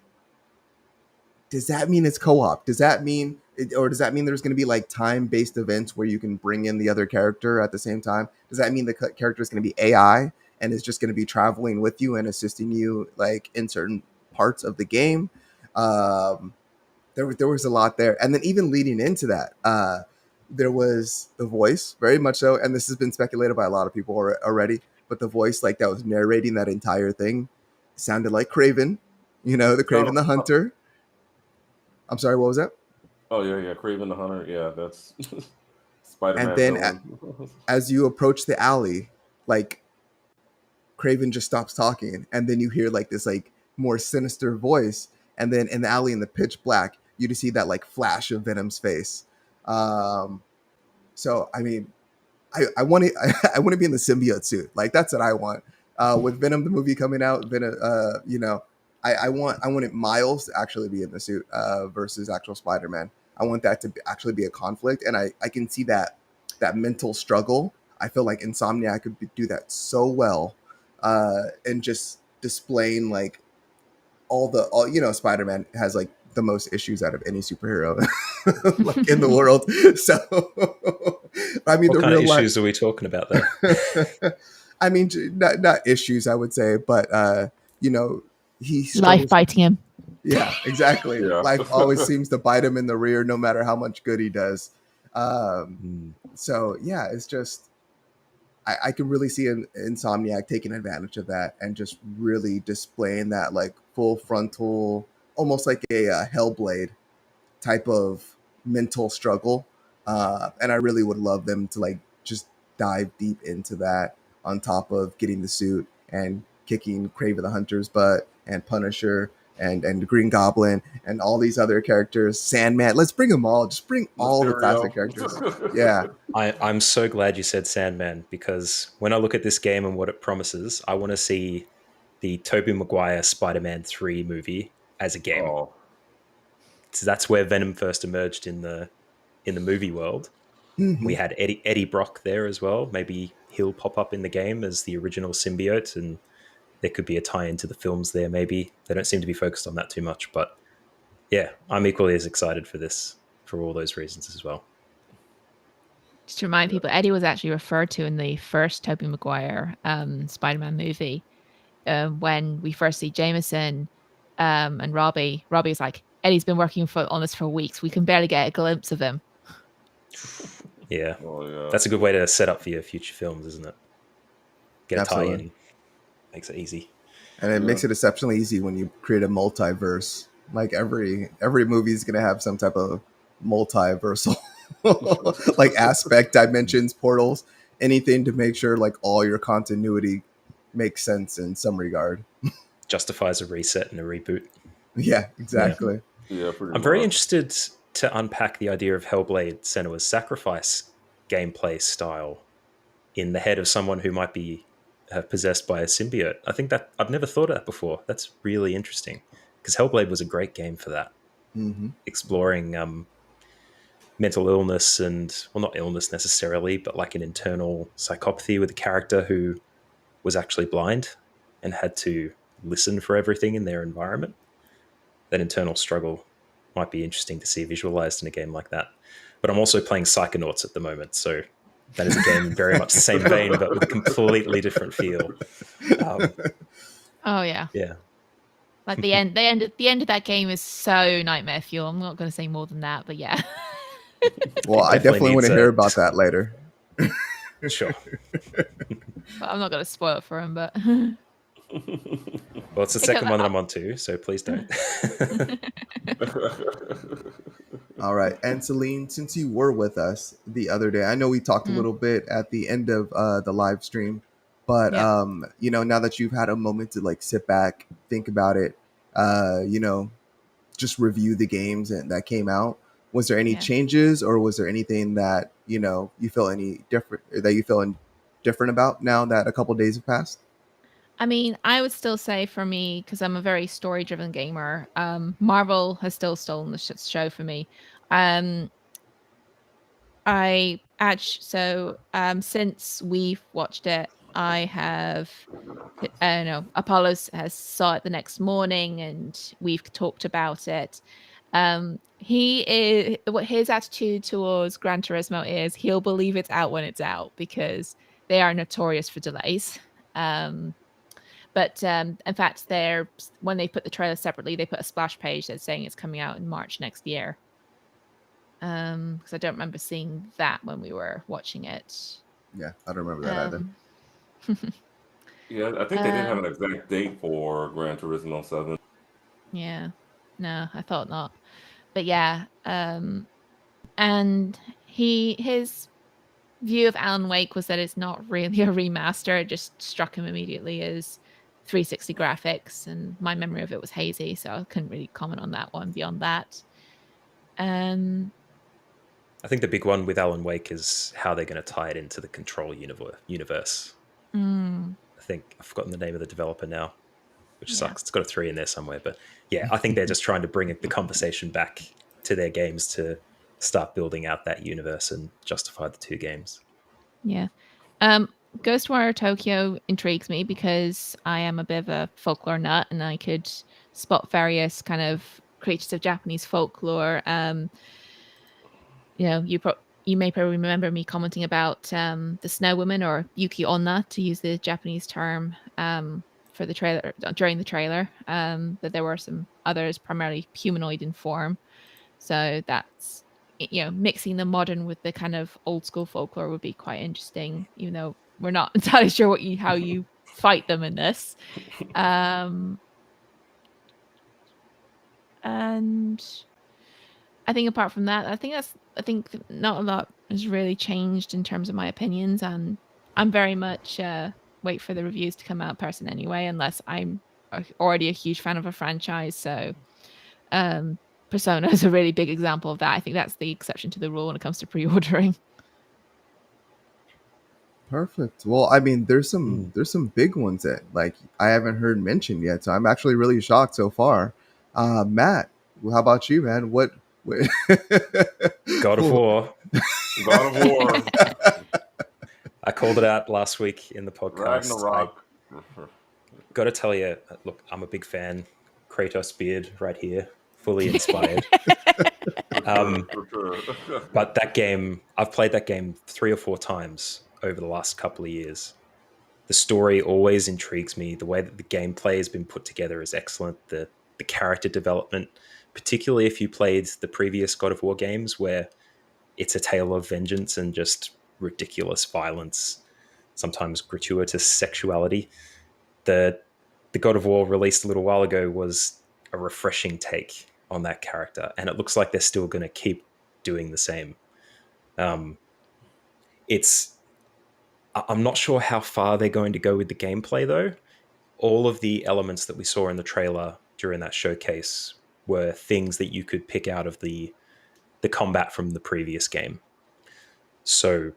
does that mean it's co-op? Does that mean or does that mean there's going to be like time-based events where you can bring in the other character at the same time? Does that mean the character is going to be AI and is just going to be traveling with you and assisting you like in certain parts of the game? Um, there was a lot there, and then even leading into that, there was the voice, very much so, and this has been speculated by a lot of people already. but the voice like that was narrating that entire thing sounded like Craven, the Craven the Hunter. I'm sorry, what was that? Oh yeah, Craven the Hunter. Yeah, that's And Spider-Man then villain. as you approach the alley, like Craven just stops talking, and then you hear like this like more sinister voice, and then in the alley in the pitch black, you just see that like flash of Venom's face. So I mean, I want to I want to be in the symbiote suit. Like that's what I want. With Venom the movie coming out, Venom, I wanted Miles to actually be in the suit versus actual Spider-Man. I want that to actually be a conflict, and I can see that mental struggle. I feel like Insomniac could do that so well, and just displaying like all Spider-Man has like the most issues out of any superhero like in the world. So I mean, What the kind of real life issues are we talking about there? I mean, not issues, I would say, but he Life struggles. biting him. Yeah, exactly. Yeah. Life always seems to bite him in the rear, no matter how much good he does. So yeah, it's just I can really see an Insomniac taking advantage of that and just really displaying that like full frontal, almost like a Hellblade type of mental struggle. And I really would love them to like just dive deep into that on top of getting the suit and kicking Kraven the Hunter's butt and Punisher and Green Goblin and all these other characters. Sandman. Let's bring them all. Just bring all the classic characters. Yeah. I'm so glad you said Sandman, because when I look at this game and what it promises, I want to see the Tobey Maguire Spider-Man 3 movie as a game. Oh, So that's where Venom first emerged in the movie world. Mhm. We had Eddie Brock there as well. Maybe he'll pop up in the game as the original symbiote, and there could be a tie into the films there. Maybe they don't seem to be focused on that too much, but yeah, I'm equally as excited for this for all those reasons as well. Just to remind people, Eddie was actually referred to in the first Tobey Maguire Spider-Man movie. When we first see Jameson and Robbie is like, Eddie's been working on this for weeks. We can barely get a glimpse of him. Yeah, oh yeah. that's a good way to set up for your future films, isn't it? Get a Absolutely. tie-in, makes it easy. And it makes it exceptionally easy when you create a multiverse. Like every movie is going to have some type of multiversal like aspect, dimensions, portals, anything to make sure like all your continuity makes sense in some regard. Justifies a reset and a reboot. Yeah, exactly. Yeah, pretty I'm very much. interested to unpack the idea of Hellblade Senua's Sacrifice gameplay style in the head of someone who might be possessed by a symbiote. I think that I've never thought of that before. That's really interesting, because Hellblade was a great game for that, exploring mental illness and, well, not illness necessarily, but like an internal psychopathy with a character who was actually blind and had to listen for everything in their environment. That internal struggle might be interesting to see visualized in a game like that. But I'm also playing Psychonauts at the moment, so that is a game in very much the same vein, but with a completely different feel. Oh yeah. Yeah. Like the end of that game is so nightmare fuel. I'm not going to say more than that, but yeah. Well, I definitely want needs to hear about that later. Sure. But I'm not going to spoil it for him, but Well, it's the second one that I'm on to, so please don't. All right. And Celine, since you were with us the other day, I know we talked a little bit at the end of the live stream, but now that you've had a moment to like sit back, think about it, just review the games that came out. Was there any changes, or was there anything that you feel any different different about now that a couple of days have passed? I mean, I would still say for me, because I'm a very story-driven gamer, Marvel has still stolen the show for me. Since we've watched it, I have, I don't know, Apollos has saw it the next morning, and we've talked about it. What his attitude towards Gran Turismo is, he'll believe it's out when it's out, because they are notorious for delays. But in fact, when they put the trailer separately, they put a splash page that's saying it's coming out in March next year. Because I don't remember seeing that when we were watching it. Yeah, I don't remember that either. Yeah, I think they did have an exact date for Gran Turismo 7. Yeah. No, I thought not. But yeah, and his view of Alan Wake was that it's not really a remaster. It just struck him immediately as 360 graphics, and my memory of it was hazy, so I couldn't really comment on that one beyond that. I think the big one with Alan Wake is how they're going to tie it into the Control universe. I think I've forgotten the name of the developer now, which sucks. It's got a 3 in there somewhere. But yeah, I think they're just trying to bring the conversation back to their games to start building out that universe and justify the 2 games. Yeah. Ghostwire Tokyo intrigues me because I am a bit of a folklore nut, and I could spot various kind of creatures of Japanese folklore. You may probably remember me commenting about the Snow Woman, or Yuki Onna, to use the Japanese term, for the trailer, during the trailer. That there were some others primarily humanoid in form. So that's, mixing the modern with the kind of old school folklore would be quite interesting, even though we're not entirely sure how you fight them in this. And I think apart from that, I think not a lot has really changed in terms of my opinions, and I'm very much wait for the reviews to come out person anyway, unless I'm already a huge fan of a franchise. So Persona is a really big example of that. I think that's the exception to the rule when it comes to pre-ordering. Perfect. Well, I mean, there's some big ones that like I haven't heard mentioned yet, so I'm actually really shocked so far. Matt, how about you, man? What God of War. God of War. I called it out last week in the podcast. Ragnarok. Got to tell you, look, I'm a big fan. Kratos beard right here, fully inspired. For sure. But that game, I've played that game 3 or 4 times over the last couple of years. The story always intrigues me. The way that the gameplay has been put together is excellent. The character development, particularly if you played the previous God of War games, where it's a tale of vengeance and just ridiculous violence, sometimes gratuitous sexuality. The God of War released a little while ago was a refreshing take on that character, and it looks like they're still going to keep doing the same. I'm not sure how far they're going to go with the gameplay, though. All of the elements that we saw in the trailer during that showcase were things that you could pick out of the combat from the previous game. So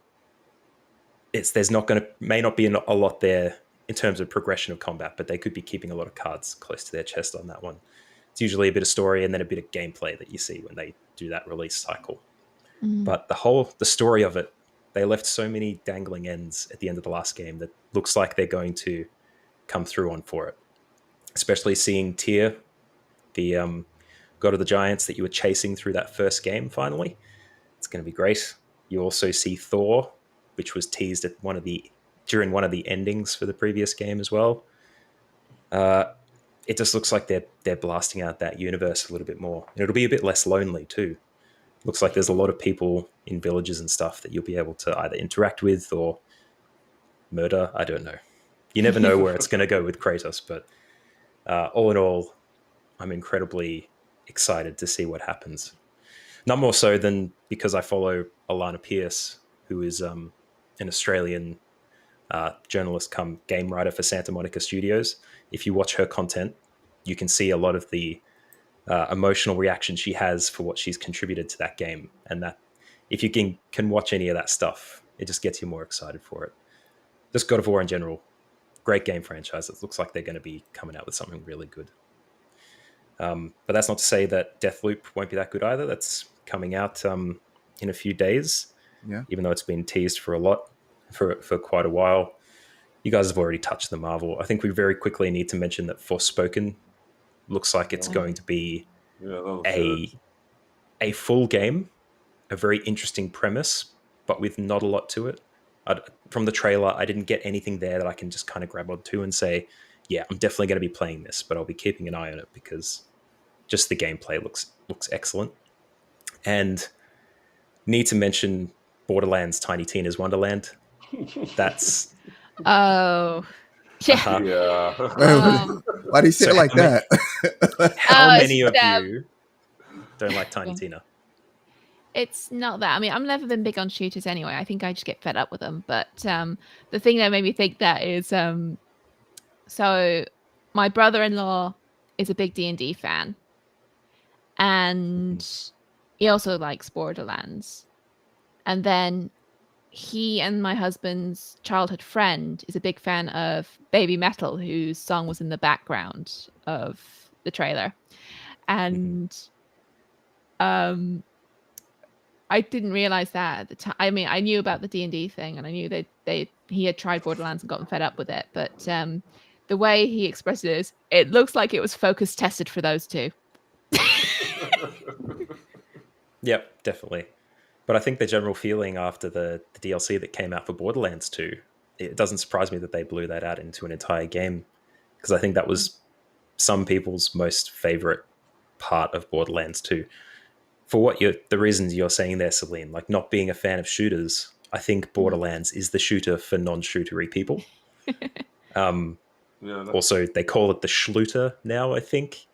may not be a lot there in terms of progression of combat, but they could be keeping a lot of cards close to their chest on that one. It's usually a bit of story and then a bit of gameplay that you see when they do that release cycle. But the story of it, they left so many dangling ends at the end of the last game that looks like they're going to come through on for it. Especially seeing Tyr, the God of the Giants that you were chasing through that first game finally. It's going to be great. You also see Thor, which was teased at during one of the endings for the previous game as well. It just looks like they're blasting out that universe a little bit more. And it'll be a bit less lonely too. Looks like there's a lot of people in villages and stuff that you'll be able to either interact with or murder. I don't know. You never know where it's going to go with Kratos, but all in all, I'm incredibly excited to see what happens. Not more so than because I follow Alana Pierce, who is an Australian journalist come game writer for Santa Monica Studios. If you watch her content, you can see a lot of the emotional reaction she has for what she's contributed to that game. And that if you can watch any of that stuff, it just gets you more excited for it. Just God of War in general, great game franchise. It looks like they're going to be coming out with something really good. But that's not to say that Deathloop won't be that good either. That's coming out in a few days, even though it's been teased for quite a while. You guys have already touched the Marvel. I think we very quickly need to mention that Forspoken looks like it's going to be a full game, a very interesting premise, but with not a lot to it. From the trailer, I didn't get anything there that I can just kind of grab onto and say, yeah, I'm definitely going to be playing this, but I'll be keeping an eye on it because just the gameplay looks excellent. And need to mention Borderlands Tiny Tina's Wonderland. That's Yeah. Yeah. Why do you say So it like how that? How Oh, many of it's, you don't like Tiny Yeah. Tina? It's not that. I mean, I've never been big on shooters anyway. I think I just get fed up with them. But the thing that made me think that is, so my brother-in-law is a big D&D fan, and he also likes Borderlands. And then he and my husband's childhood friend is a big fan of Baby Metal, whose song was in the background of the trailer. And I didn't realize that at the time. I mean, I knew about the D&D thing, and I knew that he had tried Borderlands and gotten fed up with it. But the way he expressed it is, it looks like it was focus tested for those two. Yep, definitely. But I think the general feeling after the DLC that came out for Borderlands 2, it doesn't surprise me that they blew that out into an entire game, because I think that was some people's most favorite part of Borderlands 2. For the reasons you're saying there, Celine, like not being a fan of shooters, I think Borderlands is the shooter for non-shootery people. Also, they call it the Schluter now, I think.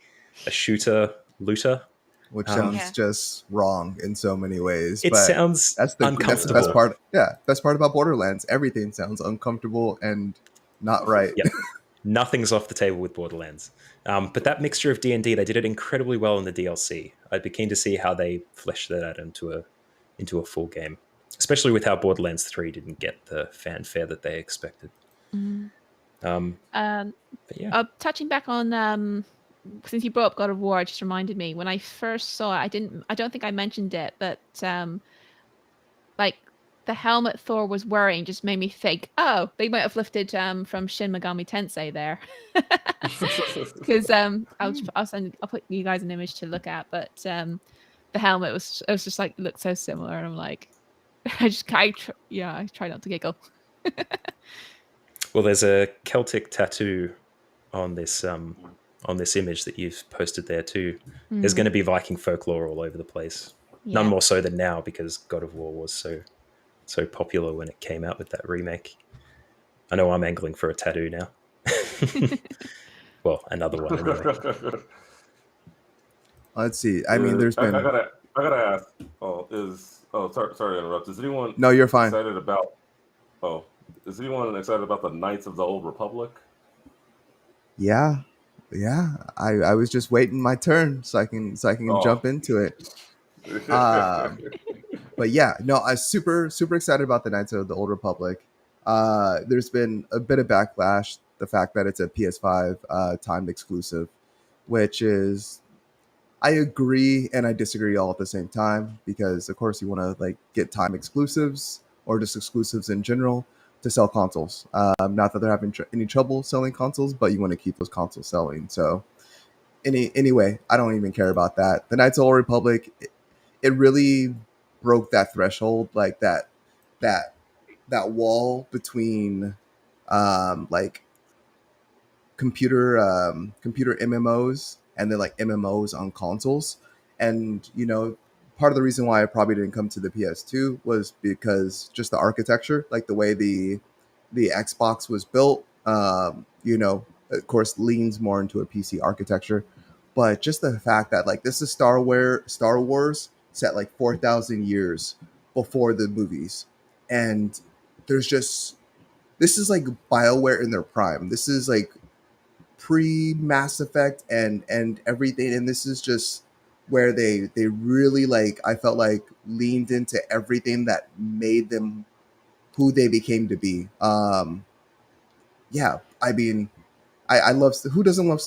A shooter looter. Which sounds just wrong in so many ways. It but sounds that's the uncomfortable. best part. Yeah, best part about Borderlands. Everything sounds uncomfortable and not right. Yep. Nothing's off the table with Borderlands. But that mixture of D&D, they did it incredibly well in the DLC. I'd be keen to see how they fleshed that out into a full game, especially with how Borderlands 3 didn't get the fanfare that they expected. But yeah. Touching back on since you brought up God of War, it just reminded me when I first saw it. I don't think I mentioned it, but like the helmet Thor was wearing just made me think, oh, they might have lifted from Shin Megami Tensei there, because I'll put you guys an image to look at, but the helmet was just like looked so similar, and I'm like, I try not to giggle. Well, there's a Celtic tattoo on this image that you've posted there too. There's going to be Viking folklore all over the place. Yeah. None more so than now, because God of War was so popular when it came out with that remake. I know I'm angling for a tattoo now. Well, another one anyway. Let's see. I mean, there's been. I gotta ask. Sorry to interrupt. Is anyone? No, you're fine. Excited about? Is anyone excited about the Knights of the Old Republic? Yeah. I was just waiting my turn so I can jump into it. But yeah, no, I'm super excited about the Knights of the Old Republic. There's been a bit of backlash, the fact that it's a PS5 timed exclusive, which is, I agree and I disagree all at the same time, because of course you want to like get time exclusives or just exclusives in general to sell consoles. Not that they're having any trouble selling consoles, but you want to keep those consoles selling. So anyway, I don't even care about that. The Knights of the Old Republic, it really broke that threshold, like that wall between like computer MMOs and then like MMOs on consoles. And part of the reason why I probably didn't come to the PS2 was because just the architecture, like the way the Xbox was built, of course leans more into a PC architecture. But just the fact that like this is Star Wars set like 4,000 years before the movies, and this is like BioWare in their prime. This is like pre Mass Effect and everything, and this is just where they really, like, I felt like leaned into everything that made them who they became to be. Yeah, I mean, I love, who doesn't love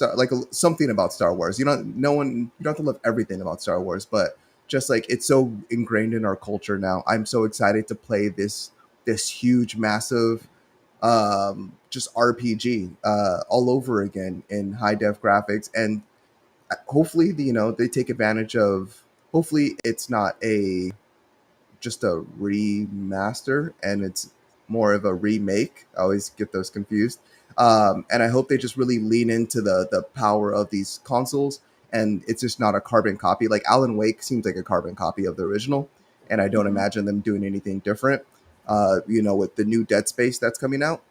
something about Star Wars? You don't have to love everything about Star Wars, but just like it's so ingrained in our culture now. I'm so excited to play this huge, massive, just RPG all over again in high def graphics, and hopefully they take advantage of. Hopefully it's not just a remaster and it's more of a remake. I always get those confused. And I hope they just really lean into the power of these consoles, and it's just not a carbon copy. Like Alan Wake seems like a carbon copy of the original, and I don't imagine them doing anything different. With the new Dead Space that's coming out,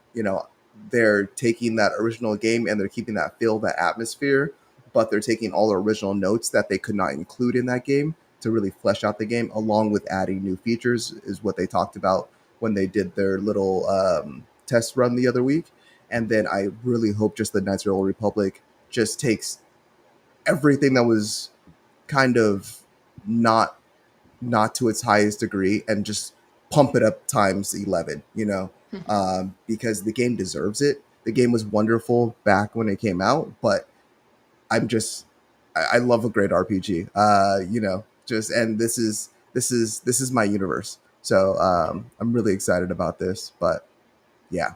they're taking that original game and they're keeping that feel, that atmosphere, but they're taking all the original notes that they could not include in that game to really flesh out the game, along with adding new features, is what they talked about when they did their little test run the other week. And then I really hope just the Knights of the Old Republic just takes everything that was kind of not to its highest degree and just pump it up times 11, because the game deserves it. The game was wonderful back when it came out, but I love a great RPG. And this is my universe. So I'm really excited about this. But yeah.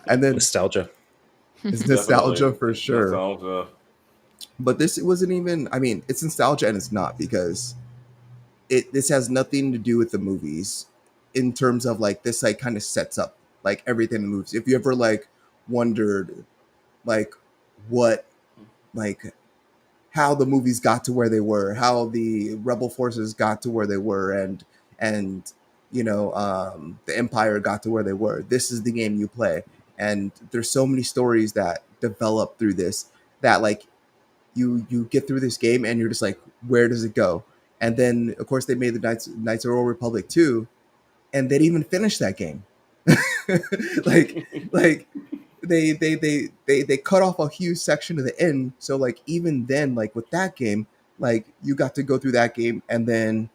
And then Nostalgia. it's nostalgia Definitely. for sure. Nostalgia. But this wasn't even. I mean, it's nostalgia and it's not, because this has nothing to do with the movies in terms of like this like kind of sets up like everything in the movies. If you ever like wondered like what like how the movies got to where they were, how the rebel forces got to where they were, and the Empire got to where they were, this is the game you play. And there's so many stories that develop through this that like you get through this game and you're just like, where does it go? And then of course they made the Knights of the Old Republic 2, and they didn't even finish that game. like they cut off a huge section of the end. So like even then, like with that game, like you got to go through that game and then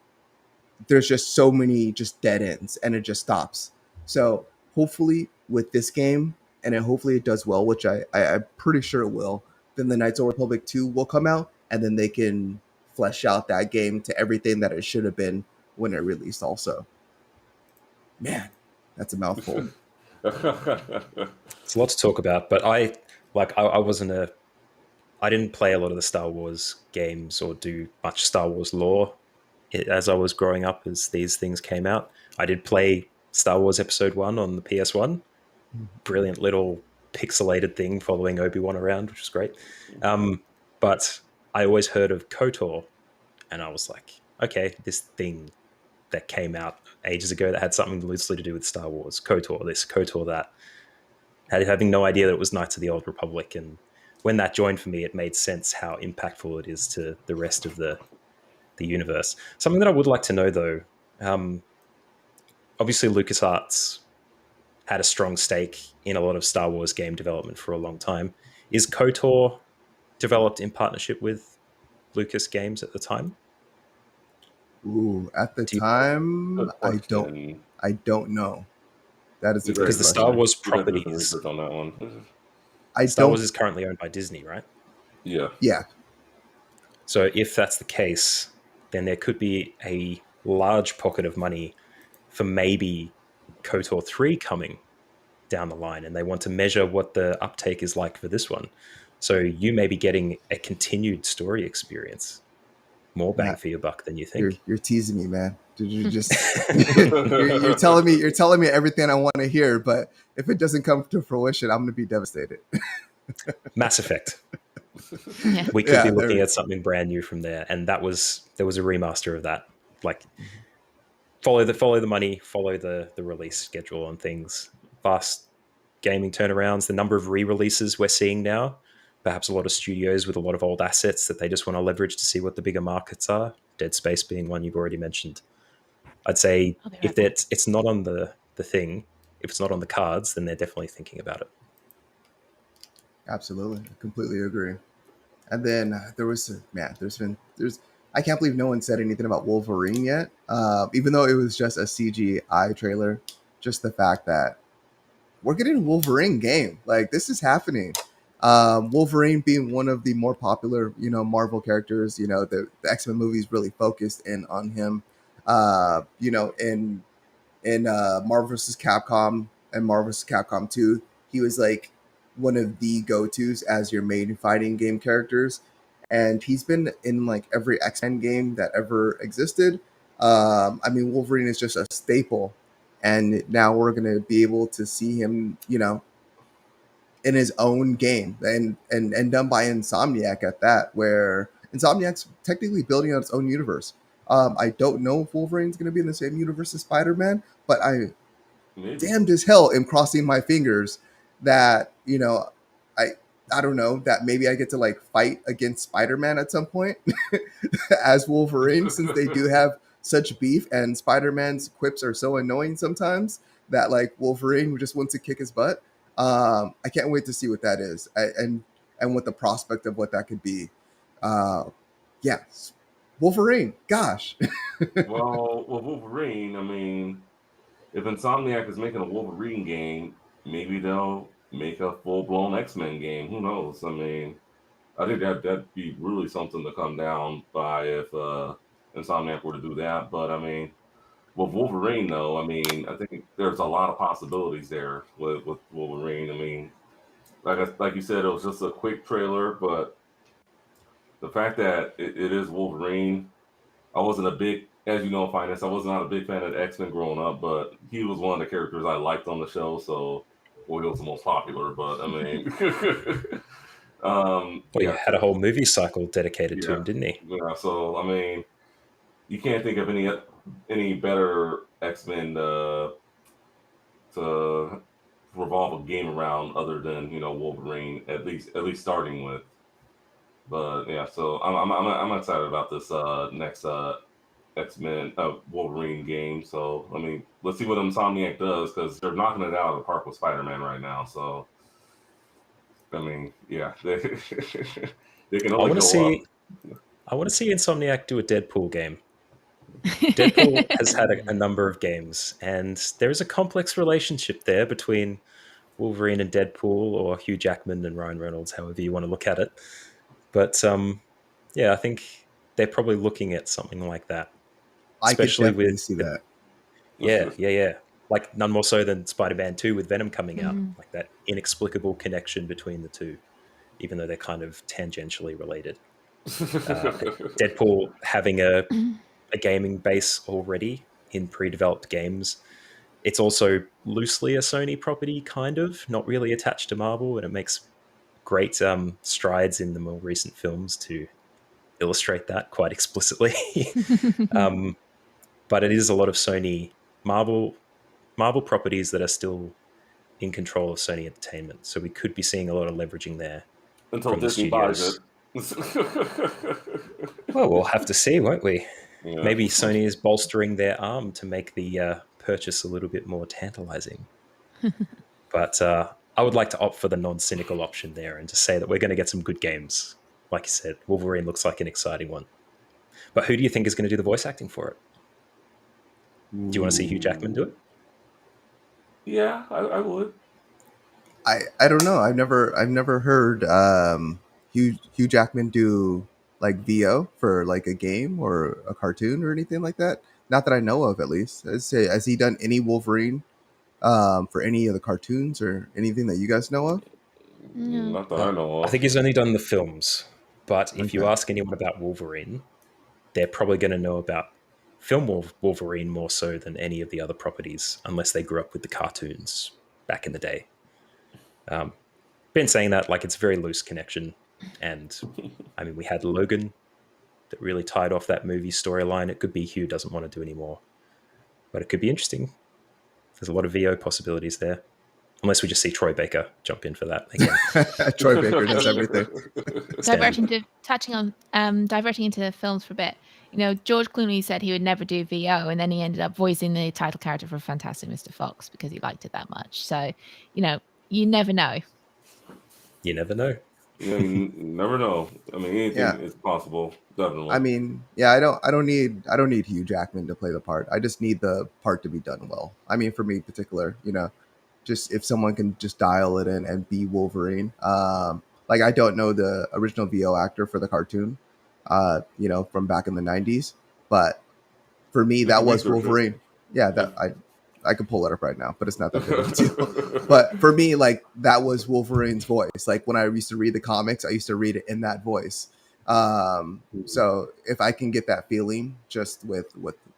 there's just so many just dead ends and it just stops. So hopefully with this game, and hopefully it does well, which I'm pretty sure it will, then the Knights of the Old Republic 2 will come out, and then they can flesh out that game to everything that it should have been when it released also. Man, that's a mouthful. It's a lot to talk about, but I didn't play a lot of the Star Wars games or do much Star Wars lore as I was growing up as these things came out. I did play Star Wars Episode 1 on the PS1. Brilliant little pixelated thing following Obi-Wan around, which was great. But I always heard of KOTOR, and I was like, okay, this thing that came out ages ago that had something loosely to do with Star Wars, KOTOR this, KOTOR that, having no idea that it was Knights of the Old Republic. And when that joined for me, it made sense how impactful it is to the rest of the universe. Something that I would like to know, though, obviously LucasArts had a strong stake in a lot of Star Wars game development for a long time. Is KOTOR developed in partnership with Lucas Games at the time? Ooh, at the time, I don't know. That is a great question. Because the Star Wars properties research on that one. Star Wars is currently owned by Disney, right? Yeah. Yeah. So if that's the case, then there could be a large pocket of money for maybe KOTOR 3 coming down the line, and they want to measure what the uptake is like for this one. So you may be getting a continued story experience, more bang for your buck than you think. You're teasing me, man. Did you just you're telling me everything I want to hear, but if it doesn't come to fruition, I'm going to be devastated. Mass Effect. Yeah. We could be looking at something brand new from there, and there was a remaster of that. Like, follow the money, follow the release schedule on things. Fast gaming turnarounds, the number of re-releases we're seeing now. Perhaps a lot of studios with a lot of old assets that they just want to leverage to see what the bigger markets are. Dead Space being one you've already mentioned. I'd say if it's not on the thing, if it's not on the cards, then they're definitely thinking about it. Absolutely. I completely agree. And then I can't believe no one said anything about Wolverine yet. Even though it was just a CGI trailer, just the fact that we're getting a Wolverine game. Like, this is happening. Wolverine being one of the more popular, Marvel characters. The X-Men movies really focused in on him. In Marvel vs. Capcom and Marvel vs. Capcom 2, he was like one of the go-tos as your main fighting game characters. And he's been in like every X-Men game that ever existed. Wolverine is just a staple. And now we're going to be able to see him, in his own game and done by Insomniac at that, where Insomniac's technically building out its own universe. I don't know if Wolverine's going to be in the same universe as Spider-Man, but I damned as hell am crossing my fingers that, you know, I I don't know, that maybe I get to like fight against Spider-Man at some point as Wolverine, since they do have such beef, and Spider-Man's quips are so annoying sometimes that like Wolverine just wants to kick his butt. I can't wait to see what that is, and what the prospect of what that could be. Uh, yeah, Wolverine. Gosh, Well, with Wolverine, I mean, if Insomniac is making a Wolverine game, maybe they'll make a full blown X-Men game. Who knows? I mean, I think that'd be really something to come down by if Insomniac were to do that. But I mean, with Wolverine, though, I mean, I think there's a lot of possibilities there with Wolverine. I mean, like you said, it was just a quick trailer, but the fact that it is Wolverine, I wasn't a big, as you know, Finance. I was not a big fan of the X Men growing up, but he was one of the characters I liked on the show. So, well, he was the most popular. But I mean, Well, he yeah, had a whole movie cycle dedicated to yeah, him, didn't he? yeah. So, I mean, you can't think of any better X Men to revolve a game around other than Wolverine. At least starting with. But yeah, so I'm excited about this next X-Men Wolverine game. So I mean, let's see what Insomniac does, because they're knocking it out of the park with Spider-Man right now. So I mean, yeah, they can I only want to go up. see. I want to see Insomniac do a Deadpool game. Deadpool has had a number of games, and there is a complex relationship there between Wolverine and Deadpool, or Hugh Jackman and Ryan Reynolds, however you want to look at it. But yeah, I think they're probably looking at something like that, I could especially definitely with see that. yeah. Like none more so than Spider-Man 2 with Venom coming out, Mhm. like that inexplicable connection between the two, even though they're kind of tangentially related. Deadpool having a gaming base already in pre-developed games. It's also loosely a Sony property, kind of, not really attached to Marvel, and it makes great strides in the more recent films to illustrate that quite explicitly. um, but it is a lot of Sony Marvel properties that are still in control of Sony Entertainment, so we could be seeing a lot of leveraging there Until from the Disney buys it. studios. Well, we'll have to see, won't we? Yeah. Maybe Sony is bolstering their arm to make the purchase a little bit more tantalizing. But I would like to opt for the non-cynical option there and to say that we're going to get some good games. Like you said, Wolverine looks like an exciting one. But who do you think is going to do the voice acting for it? Do you want to see Hugh Jackman do it? Yeah, I would. I don't know. I've never heard Hugh Jackman do like VO for like a game or a cartoon or anything like that. Not that I know of, at least. I'd say, has he done any Wolverine for any of the cartoons or anything that you guys know of? No. Not that I know I of. think he's only done the films. But if you Okay. ask anyone about Wolverine, they're probably going to know about film Wolverine more so than any of the other properties, unless they grew up with the cartoons back in the day. Been saying that like it's a very loose connection. And I mean, we had Logan that really tied off that movie storyline. It could be Hugh doesn't want to do anymore, but it could be interesting. There's a lot of VO possibilities there, unless we just see Troy Baker jump in for that again. Troy Baker does everything. Diverting into films for a bit. You know, George Clooney said he would never do VO, and then he ended up voicing the title character for Fantastic Mr. Fox because he liked it that much. So, you know, you never know. You never know. You never know. I mean, anything is possible. Definitely. I mean, yeah, I don't need Hugh Jackman to play the part. I just need the part to be done well. I mean, for me in particular, just if someone can just dial it in and be Wolverine. Like I don't know the original VO actor for the cartoon, from back in the 90s, but for me that was Wolverine. Yeah, that I could pull it up right now, but it's not that big of a deal. But for me, like that was Wolverine's voice. Like when I used to read the comics, I used to read it in that voice. So if I can get that feeling just with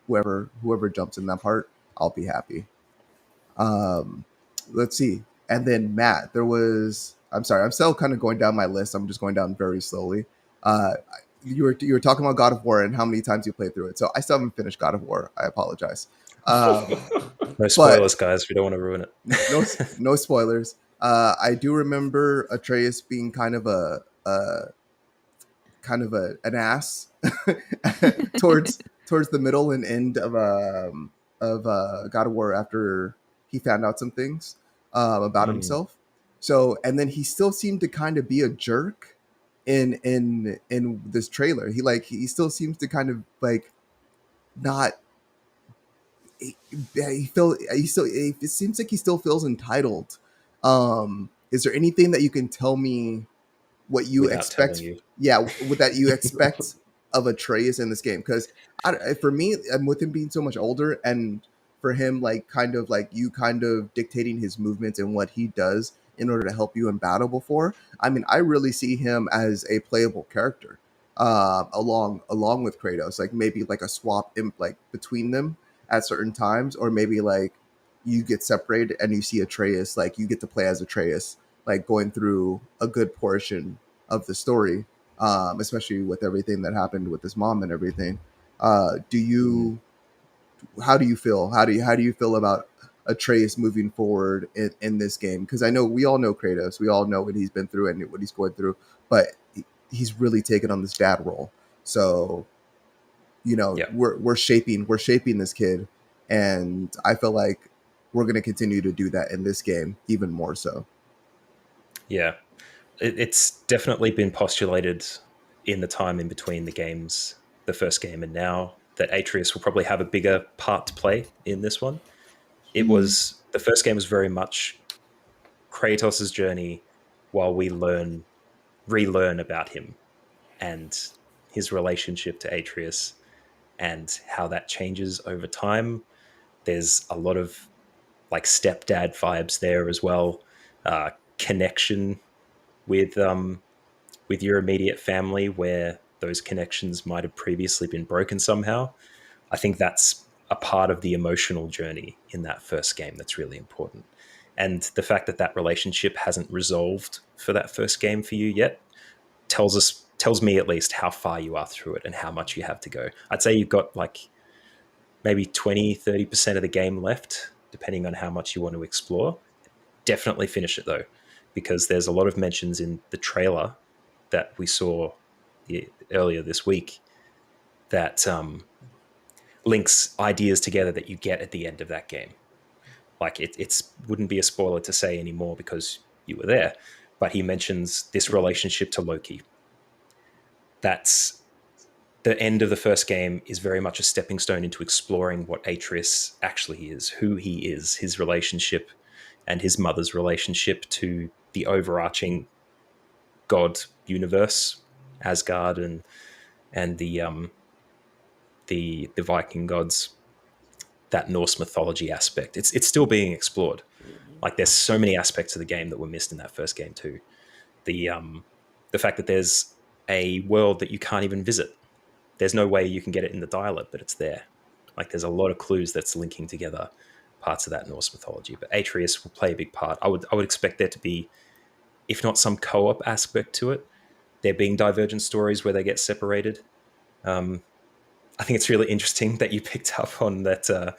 whoever jumps in that part, I'll be happy. Let's see. And then Matt, I'm sorry, I'm still kind of going down my list. I'm just going down very slowly. You were talking about God of War and how many times you played through it. So I still haven't finished God of War. I apologize. No spoilers, guys. We don't want to ruin it. No spoilers. I do remember Atreus being kind of an ass towards the middle and end of God of War after he found out some things about himself. So, and then he still seemed to kind of be a jerk in this trailer. He still seems to kind of like not. It seems like he still feels entitled. Is there anything that you can tell me what you Without expect? telling you. Yeah, what that you expect of Atreus in this game? Because for me, with him being so much older, and for him kind of dictating his movements and what he does in order to help you in battle. Before, I mean, I really see him as a playable character, along with Kratos. Like maybe like a swap in like between them at certain times, or maybe like you get separated and you see Atreus, like you get to play as Atreus, like going through a good portion of the story, especially with everything that happened with his mom and everything. Do you? How do you feel? How do you feel about Atreus moving forward in this game? Because I know we all know Kratos, we all know what he's been through and what he's going through, but he's really taken on this dad role. So Yeah. we're shaping this kid, and I feel like we're going to continue to do that in this game even more so. Yeah, it's definitely been postulated in the time in between the games, the first game and now, that Atreus will probably have a bigger part to play in this one. It was, the first game was very much Kratos' journey while we relearn about him and his relationship to Atreus and how that changes over time. There's a lot of like stepdad vibes there as well, connection with your immediate family where those connections might have previously been broken somehow. I think that's a part of the emotional journey in that first game that's really important. And the fact that that relationship hasn't resolved for that first game for you yet tells me at least how far you are through it and how much you have to go. I'd say you've got like maybe 20-30% of the game left, depending on how much you want to explore. Definitely finish it though, because there's a lot of mentions in the trailer that we saw earlier this week that links ideas together that you get at the end of that game. Like it's wouldn't be a spoiler to say anymore because you were there, but he mentions this relationship to Loki. That's the end of the first game is very much a stepping stone into exploring what Atreus actually is, who he is, his relationship and his mother's relationship to the overarching God universe, Asgard and the Viking gods, that Norse mythology aspect. It's still being explored. Like there's so many aspects of the game that were missed in that first game too. The fact that there's a world that you can't even visit. There's no way you can get it in the dial-up, but it's there. Like there's a lot of clues that's linking together parts of that Norse mythology. But Atreus will play a big part. I would expect there to be, if not some co-op aspect to it, there being divergent stories where they get separated. I think it's really interesting that you picked up on that.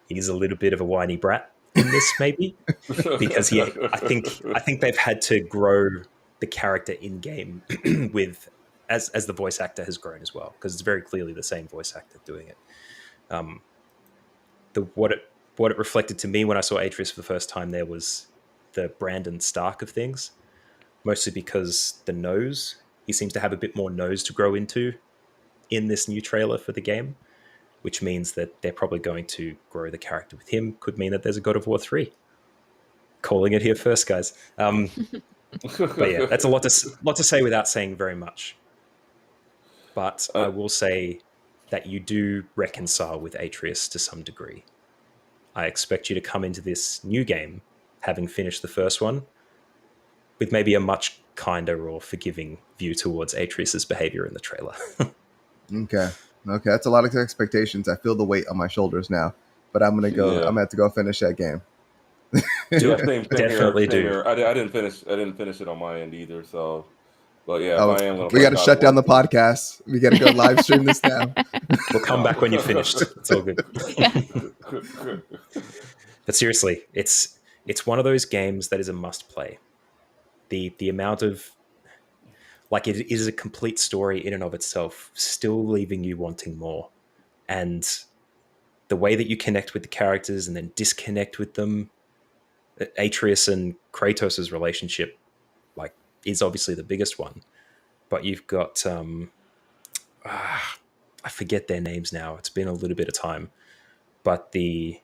He's a little bit of a whiny brat in this, maybe, because I think they've had to grow the character in game with as the voice actor has grown as well, because it's very clearly the same voice actor doing it. What it reflected to me when I saw Atreus for the first time there was the Brandon Stark of things, mostly because the nose, he seems to have a bit more nose to grow into in this new trailer for the game, which means that they're probably going to grow the character with him. Could mean that there's a God of War 3. Calling it here first, guys. But yeah, that's a lot to say without saying very much. But I will say that you do reconcile with Atreus to some degree. I expect you to come into this new game having finished the first one with maybe a much kinder or forgiving view towards Atreus's behavior in the trailer. Okay, that's a lot of expectations. I feel the weight on my shoulders now, but I'm gonna go. Yeah. I'm gonna have to go finish that game. Definitely do. Here. I didn't finish it on my end either. So, but yeah, Oh, if I am gonna we got to shut down the podcast. We got to go live stream this now. We'll come back when you're finished. It's all good. But seriously, it's it's one of those games that is a must play. The amount of, like, it is a complete story in and of itself, still leaving you wanting more. And the way that you connect with the characters and then disconnect with them, Atreus and Kratos' relationship, like, is obviously the biggest one. But you've got I forget their names now. It's been a little bit of time, but it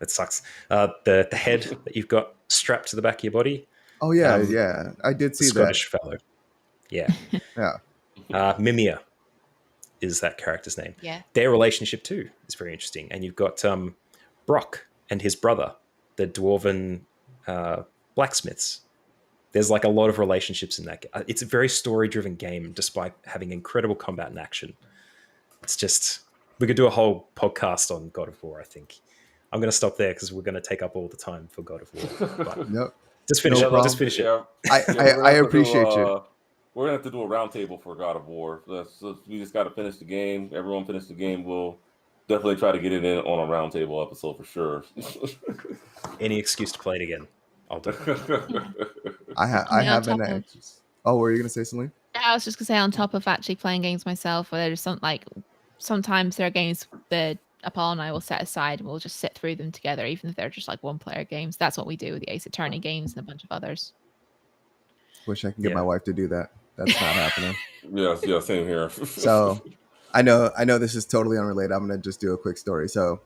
sucks. The head that you've got strapped to the back of your body. Oh yeah, yeah. I did The see Scottish fellow. Yeah. that. Yeah. Mimir is that character's name. Yeah. Their relationship too is very interesting. And you've got Brock and his brother, the dwarven blacksmiths. There's like a lot of relationships in that. It's a very story-driven game, despite having incredible combat and action. It's just, we could do a whole podcast on God of War, I think. I'm going to stop there because we're going to take up all the time for God of War. But Nope. just finish No it. problem. Just finish it. Yeah. I appreciate you. We're gonna have to do a roundtable for God of War. We just got to finish the game. Everyone finish the game. We'll definitely try to get it in on a roundtable episode for sure. Any excuse to play it again, I'll do it. I have an excuse. Oh, were you gonna say something? I was just gonna say, on top of actually playing games myself, where there's sometimes there are games that Apollo and I will set aside and we'll just sit through them together, even if they're just like one-player games. That's what we do with the Ace Attorney games and a bunch of others. Wish I could get my wife to do that. That's not happening. Yeah, same here. So I know this is totally unrelated. I'm gonna just do a quick story. So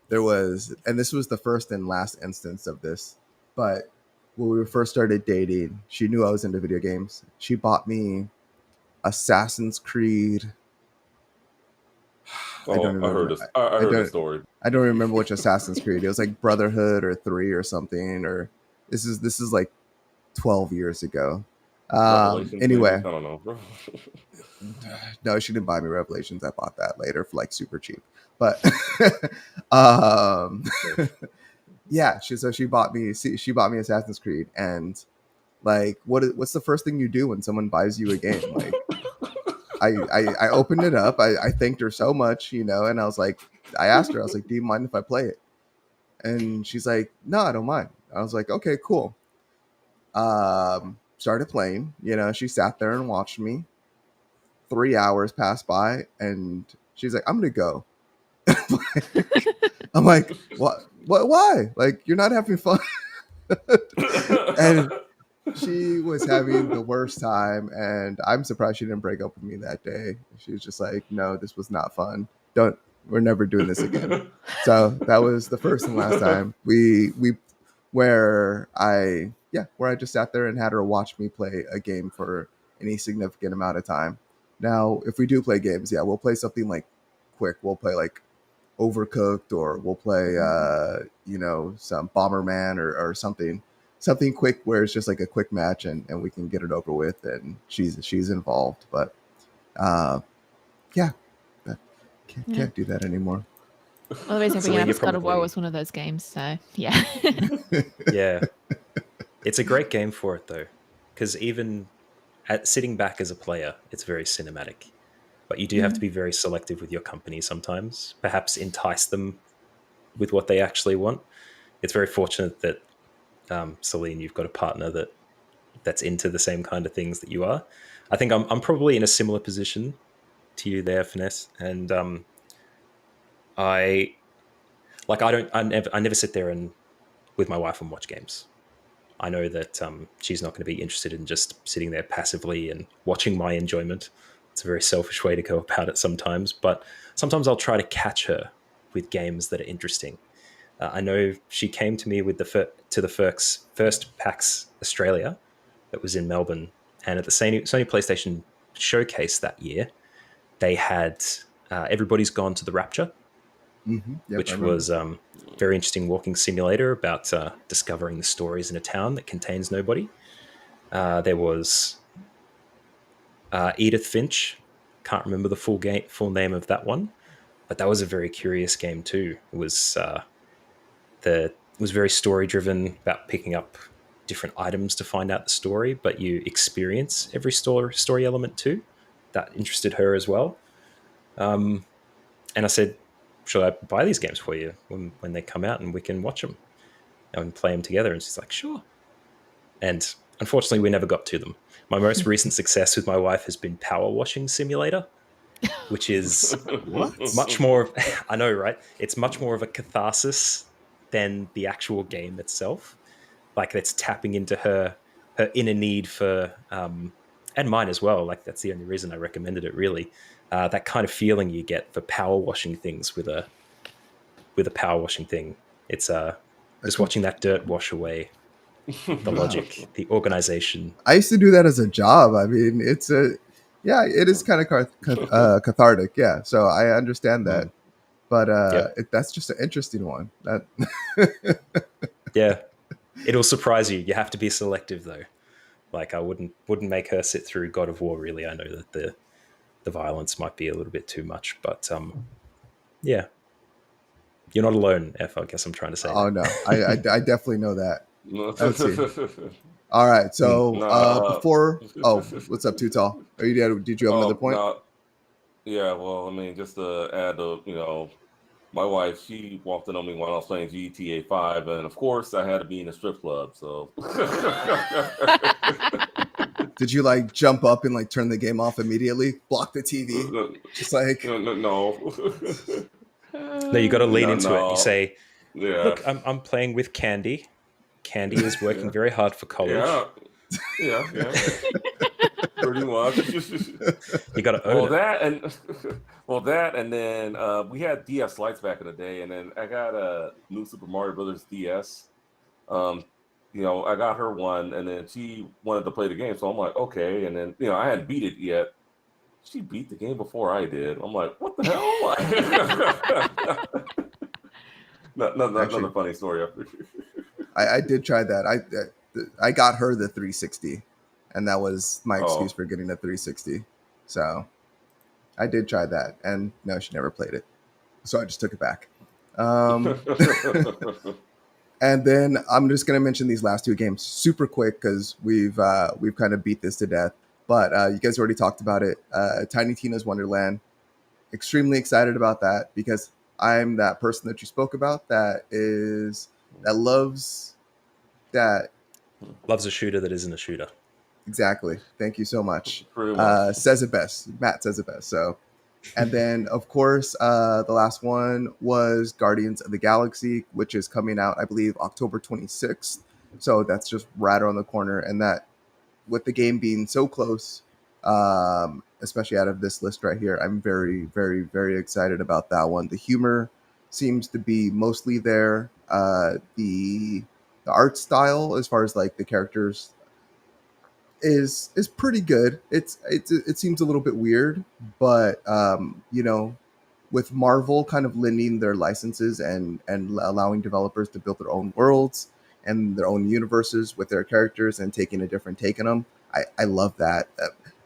there was, and this was the first and last instance of this, but when we first started dating, she knew I was into video games. She bought me Assassin's Creed. I heard the story. I don't remember which Assassin's Creed. It was like Brotherhood or 3 or something. Or this is like 12 years ago. Anyway, I don't know. No, she didn't buy me Revelations. I bought that later for like super cheap. But yeah, she bought me Assassin's Creed, and like what's the first thing you do when someone buys you a game? Like I opened it up. I thanked her so much, and I was like, I asked her, I was like, do you mind if I play it? And she's like, no, I don't mind. I was like, okay, cool. Started playing, she sat there and watched me. 3 hours passed by and she's like, I'm gonna go. I'm like, what, why? Like, you're not having fun. And she was having the worst time, and I'm surprised she didn't break up with me that day. She was just like, no, this was not fun. We're never doing this again. So that was the first and last time where I just sat there and had her watch me play a game for any significant amount of time. Now, if we do play games, we'll play something like quick. We'll play like Overcooked, or we'll play some Bomberman or something quick where it's just like a quick match and we can get it over with, and she's involved. But can't do that anymore. Well, the reason I bring it up is God of War was one of those games, so yeah. Yeah. It's a great game for it though, because even sitting back as a player, it's very cinematic. But you do have to be very selective with your company sometimes, perhaps entice them with what they actually want. It's very fortunate that, Celine, you've got a partner that's into the same kind of things that you are. I think I'm probably in a similar position to you there, Finesse. And I never sit there and with my wife and watch games. I know that she's not going to be interested in just sitting there passively and watching my enjoyment. It's a very selfish way to go about it sometimes, but sometimes I'll try to catch her with games that are interesting. I know she came to me with the first PAX Australia that was in Melbourne, and at the Sony PlayStation showcase that year, they had Everybody's Gone to the Rapture, which was very interesting walking simulator about discovering the stories in a town that contains nobody. There was Edith Finch. Can't remember the full name of that one, but that was a very curious game too. It was very story driven, about picking up different items to find out the story, but you experience every story element too. That interested her as well. And I said, should I buy these games for you when they come out and we can watch them and play them together? And she's like, sure. And unfortunately, we never got to them. My most recent success with my wife has been Power Washing Simulator, which is What? much more. I know, right? It's much more of a catharsis than the actual game itself. Like it's tapping into her inner need for, and mine as well. Like that's the only reason I recommended it. Really, that kind of feeling you get for power washing things with a power washing thing. It's just watching that dirt wash away. The logic, the organization. I used to do that as a job. I mean, it is kind of cathartic. Yeah, so I understand that, but Yep. that's just an interesting one. That Yeah, it'll surprise you. You have to be selective though. Like I wouldn't make her sit through God of War. Really, I know that the violence might be a little bit too much, but yeah, you're not alone. I guess I'm trying to say. Oh that. no, I definitely know that. Let's see. All right, so before what's up, Too Tall? Are you did you have another point? Yeah, well, I mean, just to add, my wife, she walked in on me while I was playing GTA 5, and of course, I had to be in a strip club. So, did you like jump up and like turn the game off immediately, block the TV, just like no, No, you got to lean into it. You say, yeah, "Look, I'm playing with Candy. Candy is working very hard for college. Yeah, pretty much. You got to own it. That, and then we had DS Lights back in the day, and then I got a new Super Mario Brothers DS. I got her one, and then she wanted to play the game, so I'm like, okay. And then I hadn't beat it yet. She beat the game before I did. I'm like, what the hell? Another funny story. I did try that. I got her the 360, and that was my excuse for getting the 360. So I did try that, and no, she never played it, so I just took it back. And then I'm just going to mention these last two games super quick because we've kind of beat this to death. But you guys already talked about it. Tiny Tina's Wonderland. Extremely excited about that because I'm that person that you spoke about that loves loves a shooter that isn't a shooter. Exactly. Thank you so much. Says it best. Matt says it best. So, and then of course, the last one was Guardians of the Galaxy, which is coming out, I believe, October 26th. So that's just right around the corner. And that, with the game being so close, especially out of this list right here, I'm very, very, very excited about that one. The humor seems to be mostly there. The art style, as far as like the characters, is pretty good. It seems a little bit weird, but with Marvel kind of lending their licenses and allowing developers to build their own worlds and their own universes with their characters and taking a different take on them, I love that.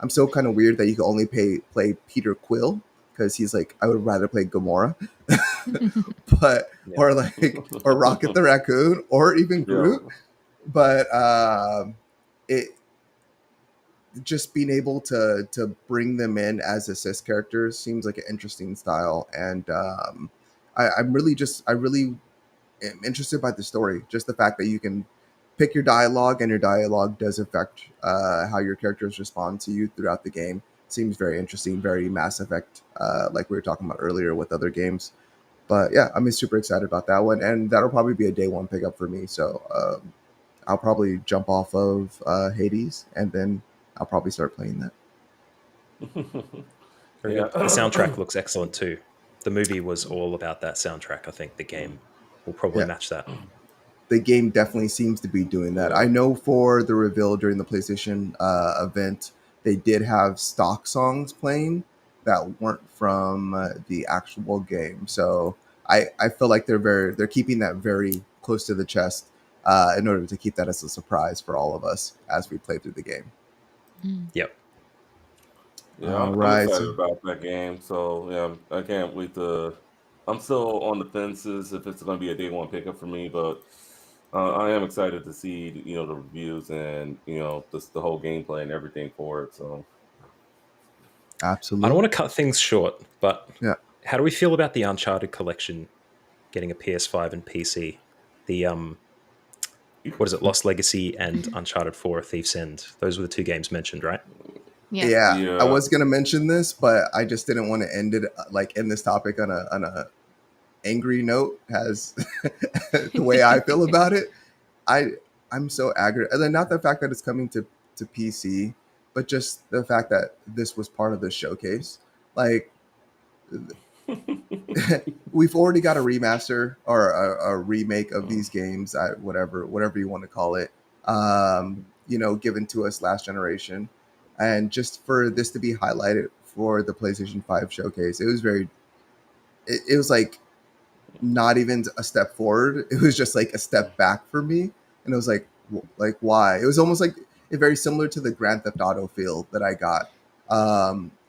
I'm so kind of weird that you can only play Peter Quill because he's like, I would rather play Gamora, but or Rocket the Raccoon or even Groot. Yeah. But it just being able to bring them in as assist characters seems like an interesting style, and I really am interested by the story. Just the fact that you can pick your dialogue, and your dialogue does affect how your characters respond to you throughout the game. Seems very interesting, very Mass Effect, like we were talking about earlier with other games. But yeah, I'm super excited about that one, and that'll probably be a day one pickup for me. So I'll probably jump off of Hades, and then I'll probably start playing that. Very good. The soundtrack looks excellent too. The movie was all about that soundtrack. I think the game will probably match that. The game definitely seems to be doing that. I know for the reveal during the PlayStation event, they did have stock songs playing that weren't from the actual game. So I feel like they're keeping that very close to the chest in order to keep that as a surprise for all of us as we play through the game. Yep. Yeah, I'm excited about that game. So yeah, I can't wait to. I'm still on the fences if it's going to be a day one pickup for me, but I am excited to see the reviews and the whole gameplay and everything for it. So absolutely, I don't want to cut things short, but How do we feel about the Uncharted collection getting a PS5 and PC? The what is it, Lost Legacy and Uncharted 4 Thief's End. Those were the two games mentioned, right? Yeah. Yeah, I Yeah. was gonna mention this, but I just didn't want to end it end this topic on a angry note. As the way I feel about it, I'm so aggravated. And then not the fact that it's coming to PC, but just the fact that this was part of the showcase. Like we've already got a remaster or a remake of these games, whatever you want to call it, given to us last generation, and just for this to be highlighted for the PlayStation 5 showcase, it was like not even a step forward. It was just like a step back for me, and it was like why? It was almost like very similar to the Grand Theft Auto feel that I got.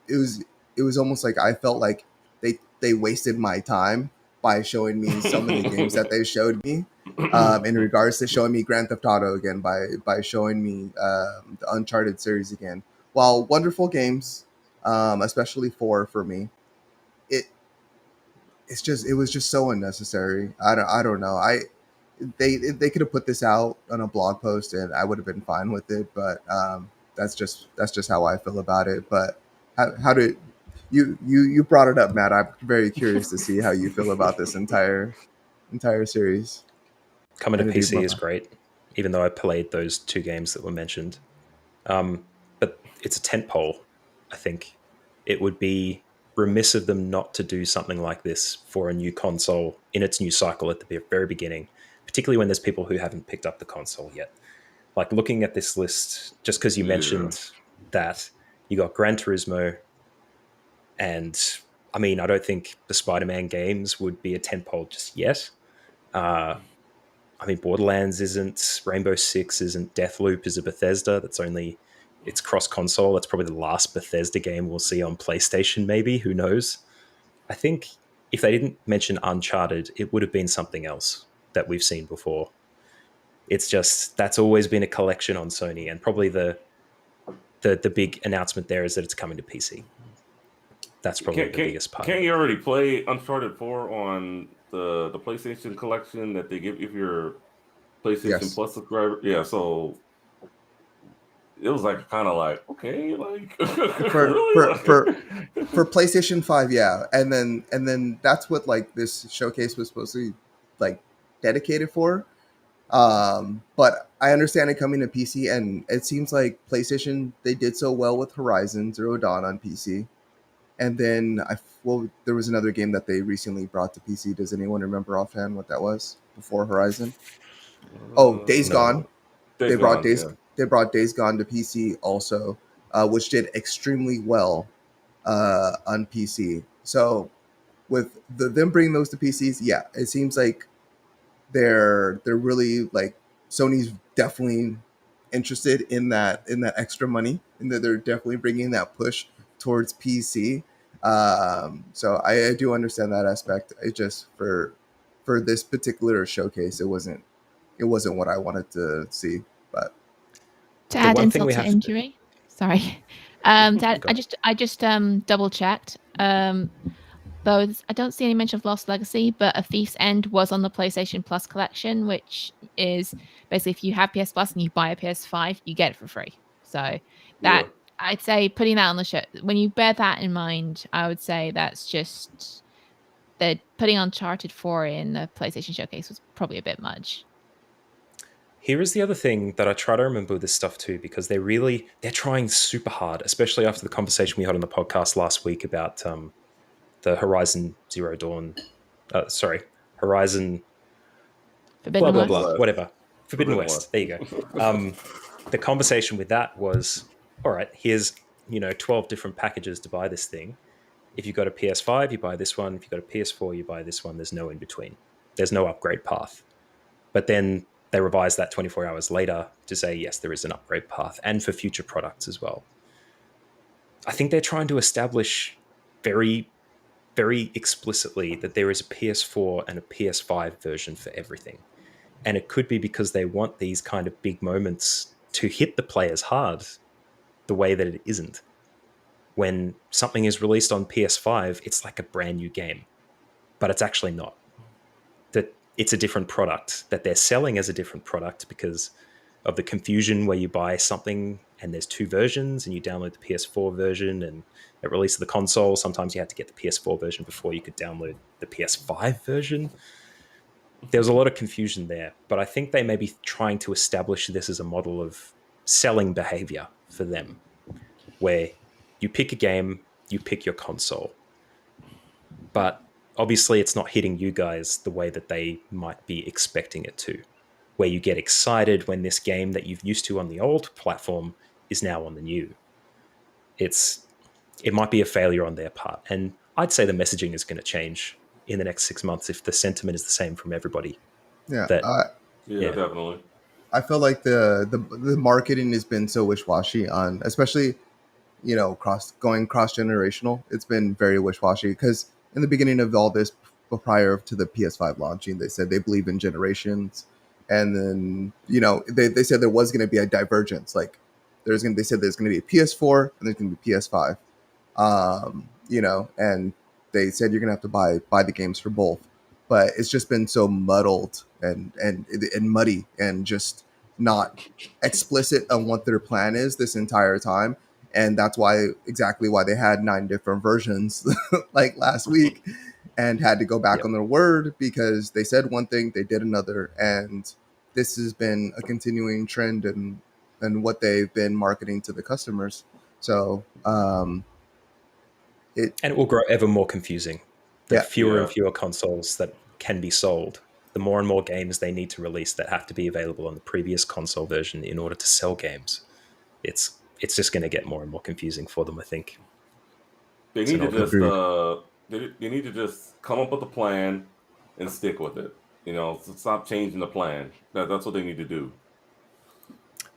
It was almost like I felt like they wasted my time by showing me some of the games that they showed me. In regards to showing me Grand Theft Auto again, by showing me the Uncharted series again, while wonderful games, especially four for me, it it was just so unnecessary. I don't know. They could have put this out on a blog post and I would have been fine with it. But that's just how I feel about it. But how did you brought it up, Matt? I'm very curious to see how you feel about this entire series. Coming to And it'd be PC is my- great, even though I played those two games that were mentioned. But it's a tentpole. I think it would be remiss of them not to do something like this for a new console in its new cycle at the very beginning, particularly when there's people who haven't picked up the console yet. Like looking at this list, just because you mentioned that you got Gran Turismo, and I mean, I don't think the Spider-Man games would be a tentpole just yet. I mean, Borderlands isn't, Rainbow Six isn't, Deathloop is a Bethesda. It's cross-console. That's probably the last Bethesda game we'll see on PlayStation, maybe. Who knows? I think if they didn't mention Uncharted, it would have been something else that we've seen before. It's just, that's always been a collection on Sony, and probably the big announcement there is that it's coming to PC. That's probably the biggest part. Can't you already play Uncharted 4 on the PlayStation collection that they give if you're PlayStation Plus subscriber? Yeah, so it was like kind of like okay, like for really? for PlayStation 5, yeah. And then that's what like this showcase was supposed to be like dedicated for. But I understand it coming to PC, and it seems like PlayStation, they did so well with Horizon Zero Dawn on PC. And then there was another game that they recently brought to PC. Does anyone remember offhand what that was before Horizon? Oh, Days No. Gone. Days Gone, yeah. They brought Days Gone to PC also, which did extremely well on PC. So with them bringing those to PCs, yeah, it seems like they're really like Sony's definitely interested in that extra money, and that they're definitely bringing that push towards PC. So I do understand that aspect. It just for this particular showcase, it wasn't what I wanted to see. But To The add one thing insult we to have to- injury, sorry. I just double checked. Though I don't see any mention of Lost Legacy, but A Thief's End was on the PlayStation Plus collection, which is basically if you have PS Plus and you buy a PS5, you get it for free. So that I'd say putting that on the show, when you bear that in mind, I would say that's just that putting Uncharted 4 in the PlayStation Showcase was probably a bit much. Here is the other thing that I try to remember with this stuff too, because they're trying super hard, especially after the conversation we had on the podcast last week about the Horizon Zero Dawn, Horizon Forbidden blah, West. blah, blah, whatever. Forbidden West. There you go. The conversation with that was, all right, here's 12 different packages to buy this thing. If you've got a PS5, you buy this one. If you've got a PS4, you buy this one. There's no in between. There's no upgrade path. But then they revised that 24 hours later to say, yes, there is an upgrade path, and for future products as well. I think they're trying to establish very, very explicitly that there is a PS4 and a PS5 version for everything. And it could be because they want these kind of big moments to hit the players hard the way that it isn't. When something is released on PS5, it's like a brand new game, but it's actually not. That it's a different product that they're selling as a different product because of the confusion where you buy something and there's two versions and you download the PS4 version and it releases the console. Sometimes you had to get the PS4 version before you could download the PS5 version. There was a lot of confusion there, but I think they may be trying to establish this as a model of selling behavior for them, where you pick a game, you pick your console. But obviously, it's not hitting you guys the way that they might be expecting it to, where you get excited when this game that you've used to on the old platform is now on the new. It might be a failure on their part. And I'd say the messaging is going to change in the next 6 months if the sentiment is the same from everybody. Yeah, That Yeah, definitely. I feel like the marketing has been so wish-washy on, especially cross generational. It's been very wish-washy because in the beginning of all this, prior to the PS5 launching, they said they believe in generations, and then they said there was going to be a divergence. Like they said there's going to be a PS4 and there's going to be PS5. And they said you're gonna have to buy the games for both, but it's just been so muddled and muddy and just not explicit on what their plan is this entire time, and that's exactly why they had 9 different versions like last week, and had to go back on their word because they said one thing, they did another, and this has been a continuing trend and what they've been marketing to the customers. So it will grow ever more confusing. The fewer and fewer consoles that can be sold, the more and more games they need to release that have to be available on the previous console version in order to sell games. It's just going to get more and more confusing for them, I think. They need to just they need to just come up with a plan and stick with it. Stop changing the plan. That's what they need to do.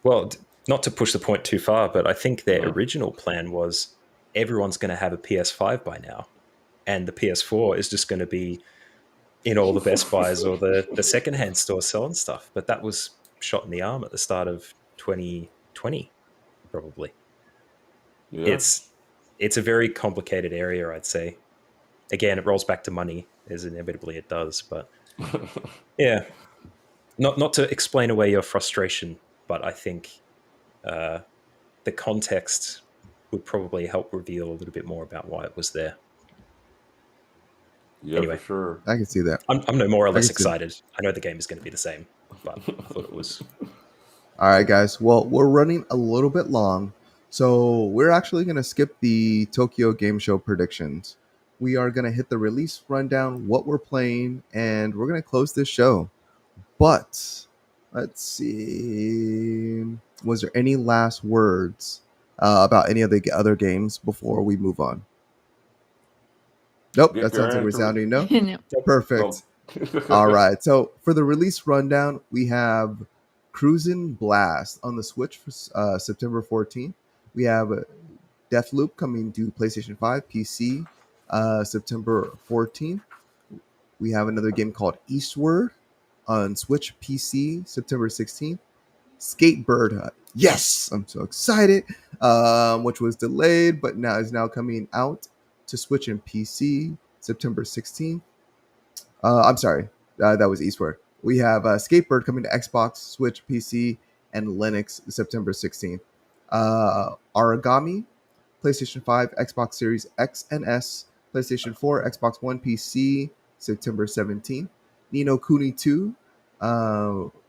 Well, not to push the point too far, but I think their original plan was everyone's going to have a PS5 by now, and the PS4 is just going to be in all the Best Buys or the secondhand stores selling stuff. But that was shot in the arm at the start of 2020, probably. Yeah. It's a very complicated area, I'd say. Again, it rolls back to money, as inevitably it does. But yeah, not to explain away your frustration, but I think the context would probably help reveal a little bit more about why it was there. Yeah, anyway, for sure. I can see that. I'm no more or less excited. I know the game is going to be the same, but I thought it was. All right, guys. Well, we're running a little bit long, so we're actually going to skip the Tokyo Game Show predictions. We are going to hit the release rundown, what we're playing, and we're going to close this show. But let's see. Was there any last words about any of the other games before we move on? Nope, that sounds like resounding no. No. Perfect. All right. So for the release rundown, we have Cruisin' Blast on the Switch for September 14th. We have Deathloop coming to PlayStation 5, PC, September 14th. We have another game called Eastward on Switch, PC, September 16th. Skatebird, yes, I'm so excited, which was delayed, but now is coming out to Switch and PC, September 16th. I'm sorry, that was Eastward. We have Skatebird coming to Xbox, Switch, PC, and Linux, September 16th. Origami, PlayStation 5, Xbox Series X and S, PlayStation 4, Xbox One, PC, September 17th. Ni no Kuni 2,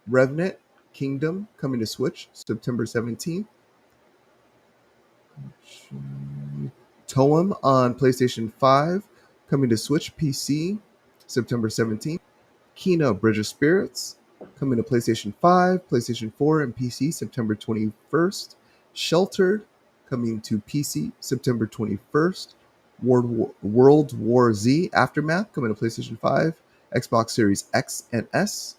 Revenant Kingdom coming to Switch, September 17th. Toem on PlayStation 5 coming to Switch, PC, September 17th. Kena Bridge of Spirits coming to PlayStation 5, PlayStation 4, and PC, September 21st. Sheltered coming to PC, September 21st. World War Z Aftermath coming to PlayStation 5, Xbox Series X and S,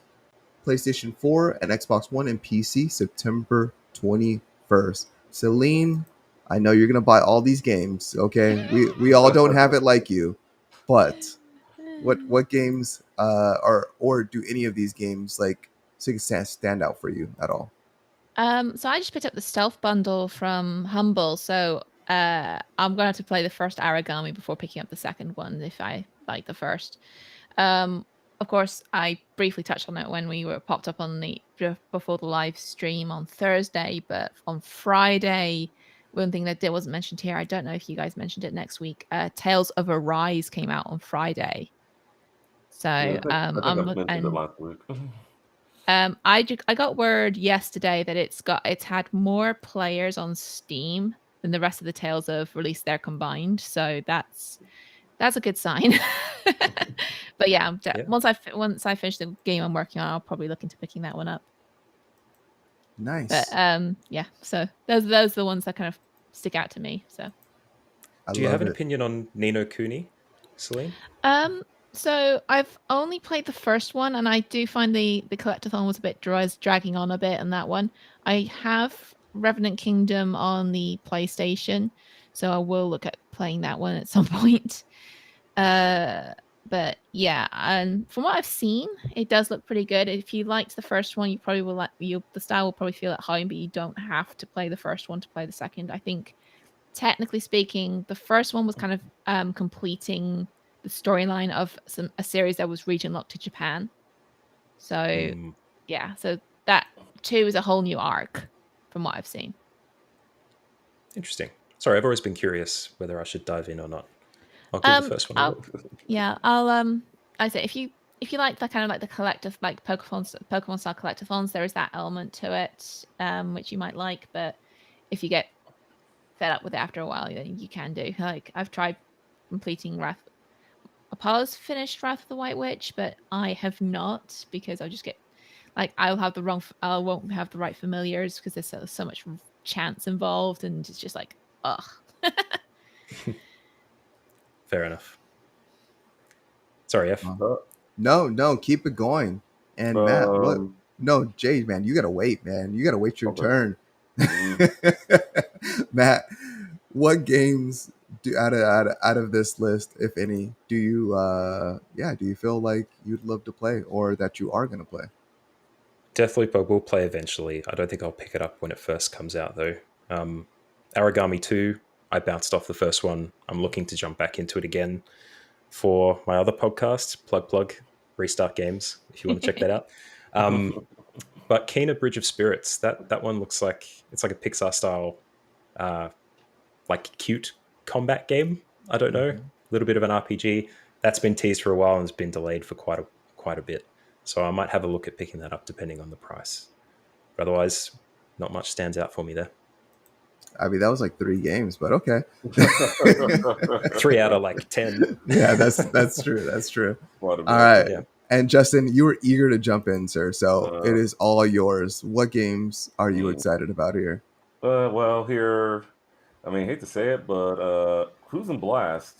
PlayStation 4, and Xbox One and PC, September 21st. Celine, I know you're going to buy all these games, okay? We all don't have it like you, but what games or do any of these games stand out for you at all? So I just picked up the stealth bundle from Humble. So I'm going to play the first Aragami before picking up the second one if I like the first. Of course, I briefly touched on it when we were popped up on the before the live stream on Thursday, but on Friday, one thing that wasn't mentioned here, I don't know if you guys mentioned it next week. Tales of Arise came out on Friday, so Yeah, I think I mentioned it last week. I got word yesterday that it's had more players on Steam than the rest of the Tales of released there combined, so that's a good sign. But yeah, once I finish the game I'm working on, I'll probably look into picking that one up. Nice. But yeah, so those are the ones that kind of stick out to me. So do you have an opinion on Ni no Kuni, Celine? So I've only played the first one, and I do find the collectathon was a bit dragging on a bit on that one. I have Revenant Kingdom on the PlayStation, so I will look at playing that one at some point. But yeah, and from what I've seen, it does look pretty good. If you liked the first one, you probably will like the style will probably feel at home, but you don't have to play the first one to play the second. I think technically speaking, the first one was kind of completing the storyline of a series that was region locked to Japan. So yeah, so that 2 is a whole new arc from what I've seen. Interesting. Sorry, I've always been curious whether I should dive in or not. I'll give the first one a look. I'll I say if you like that kind of like the collective like Pokemon style collectathons, there is that element to it, which you might like, but if you get fed up with it after a while, then you can do. Like I've tried completing Apollo's finished Wrath of the White Witch, but I have not because I'll just get like I won't have the right familiars because there's so much chance involved, and it's just like ugh. Fair enough. Sorry, F. No, keep it going. And Matt, what? No, Jay, man, you gotta wait, man. You gotta wait your turn. Matt, what games do out of this list, if any, do you feel like you'd love to play or that you are gonna play? Deathloop I will play eventually. I don't think I'll pick it up when it first comes out though. Aragami 2, I bounced off the first one. I'm looking to jump back into it again for my other podcast, Plug, Restart Games, if you want to check that out. But Kena Bridge of Spirits, that one looks like it's like a Pixar style, like cute combat game. I don't know, a little bit of an RPG. That's been teased for a while and has been delayed for quite a bit. So I might have a look at picking that up depending on the price. But otherwise, not much stands out for me there. I mean, that was like 3 games, but okay. 3 out of like 10. Yeah, that's true. That's true. All right. Yeah. And Justin, you were eager to jump in, sir. So it is all yours. What games are you excited about here? Well, here, I mean, I hate to say it, but Cruis'n Blast.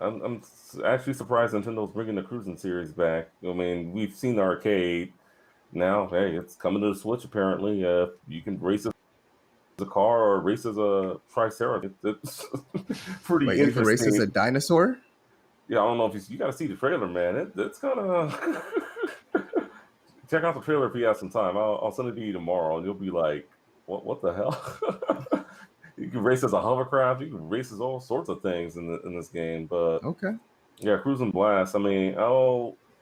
I'm actually surprised Nintendo's bringing the Cruis'n series back. I mean, we've seen the arcade. Now, hey, it's coming to the Switch. Apparently, you can race as a car or race as a Triceratops. It's pretty interesting. You can race as a dinosaur? Yeah, I don't know if you got to see the trailer, man. It's kind of check out the trailer if you have some time. I'll send it to you tomorrow, and you'll be like, "What the hell?" You can race as a hovercraft. You can race as all sorts of things in this game. But okay, yeah, Cruis'n Blast. I mean,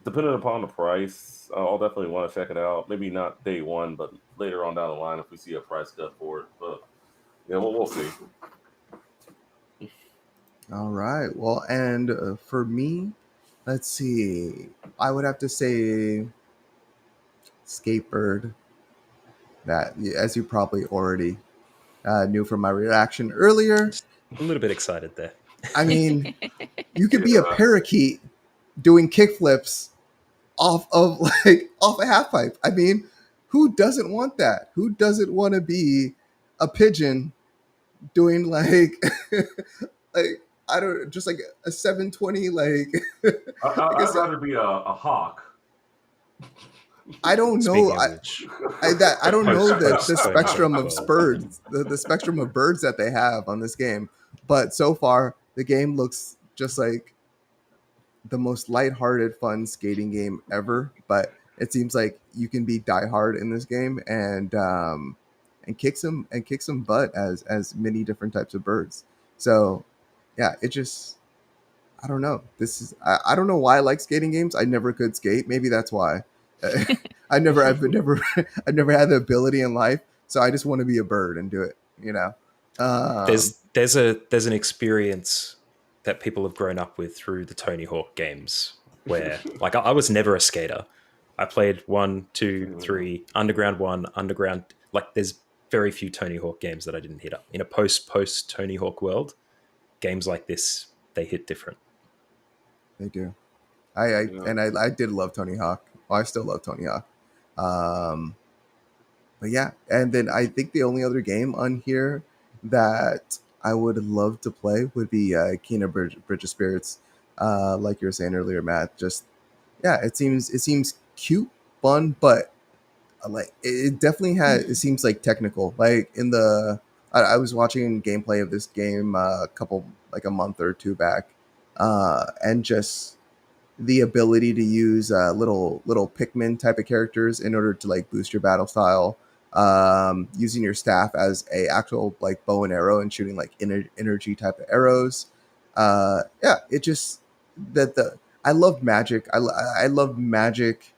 depending upon the price, I'll definitely want to check it out. Maybe not day one, but later on down the line if we see a price cut for it. But yeah, we'll see. All right. Well, and for me, let's see. I would have to say Skatebird. That, as you probably already knew from my reaction earlier. A little bit excited there. I mean, you could be a parakeet doing kickflips off a half pipe. I mean, who doesn't want that? Who doesn't want to be a pigeon doing like I don't just like a 720 like I'd rather be a hawk. I don't know. I don't know the spectrum of birds, the spectrum of birds that they have on this game. But so far, the game looks just like the most lighthearted, fun skating game ever. But it seems like you can be diehard in this game, and and kick some butt as many different types of birds. So yeah, it just, I don't know. I don't know why I like skating games. I never could skate. Maybe that's why. I've never I've never had the ability in life. So I just want to be a bird and do it. You know. There's an experience that people have grown up with through the Tony Hawk games where like I was never a skater. I played 1, 2, 3, Underground 1, Underground, like there's very few Tony Hawk games that I didn't hit up. In a post Tony Hawk world, games like this, they hit different. They do. I did love Tony Hawk. Well, I still love Tony Hawk. But yeah, and then I think the only other game on here that I would love to play would be Kena Bridge of Spirits. Like you were saying earlier, Matt. Just yeah, it seems cute, fun, but like it definitely has. It seems like technical. Like I was watching gameplay of this game a month or two back, and just the ability to use little Pikmin type of characters in order to like boost your battle style. Using your staff as a actual like bow and arrow and shooting like energy type of arrows. Yeah, it just I love magic. I love magic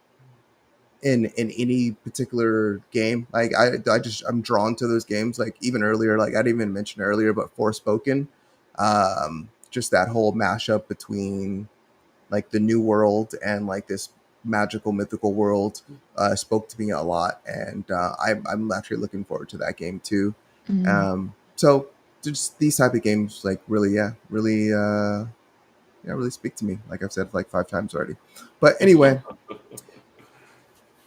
in any particular game. Like I'm drawn to those games. Like even earlier, like I didn't even mention earlier, but Forspoken, just that whole mashup between like the new world and like this magical mythical world spoke to me a lot, and I'm actually looking forward to that game too. So just these type of games like really really speak to me, like I've said like 5 times already. But anyway,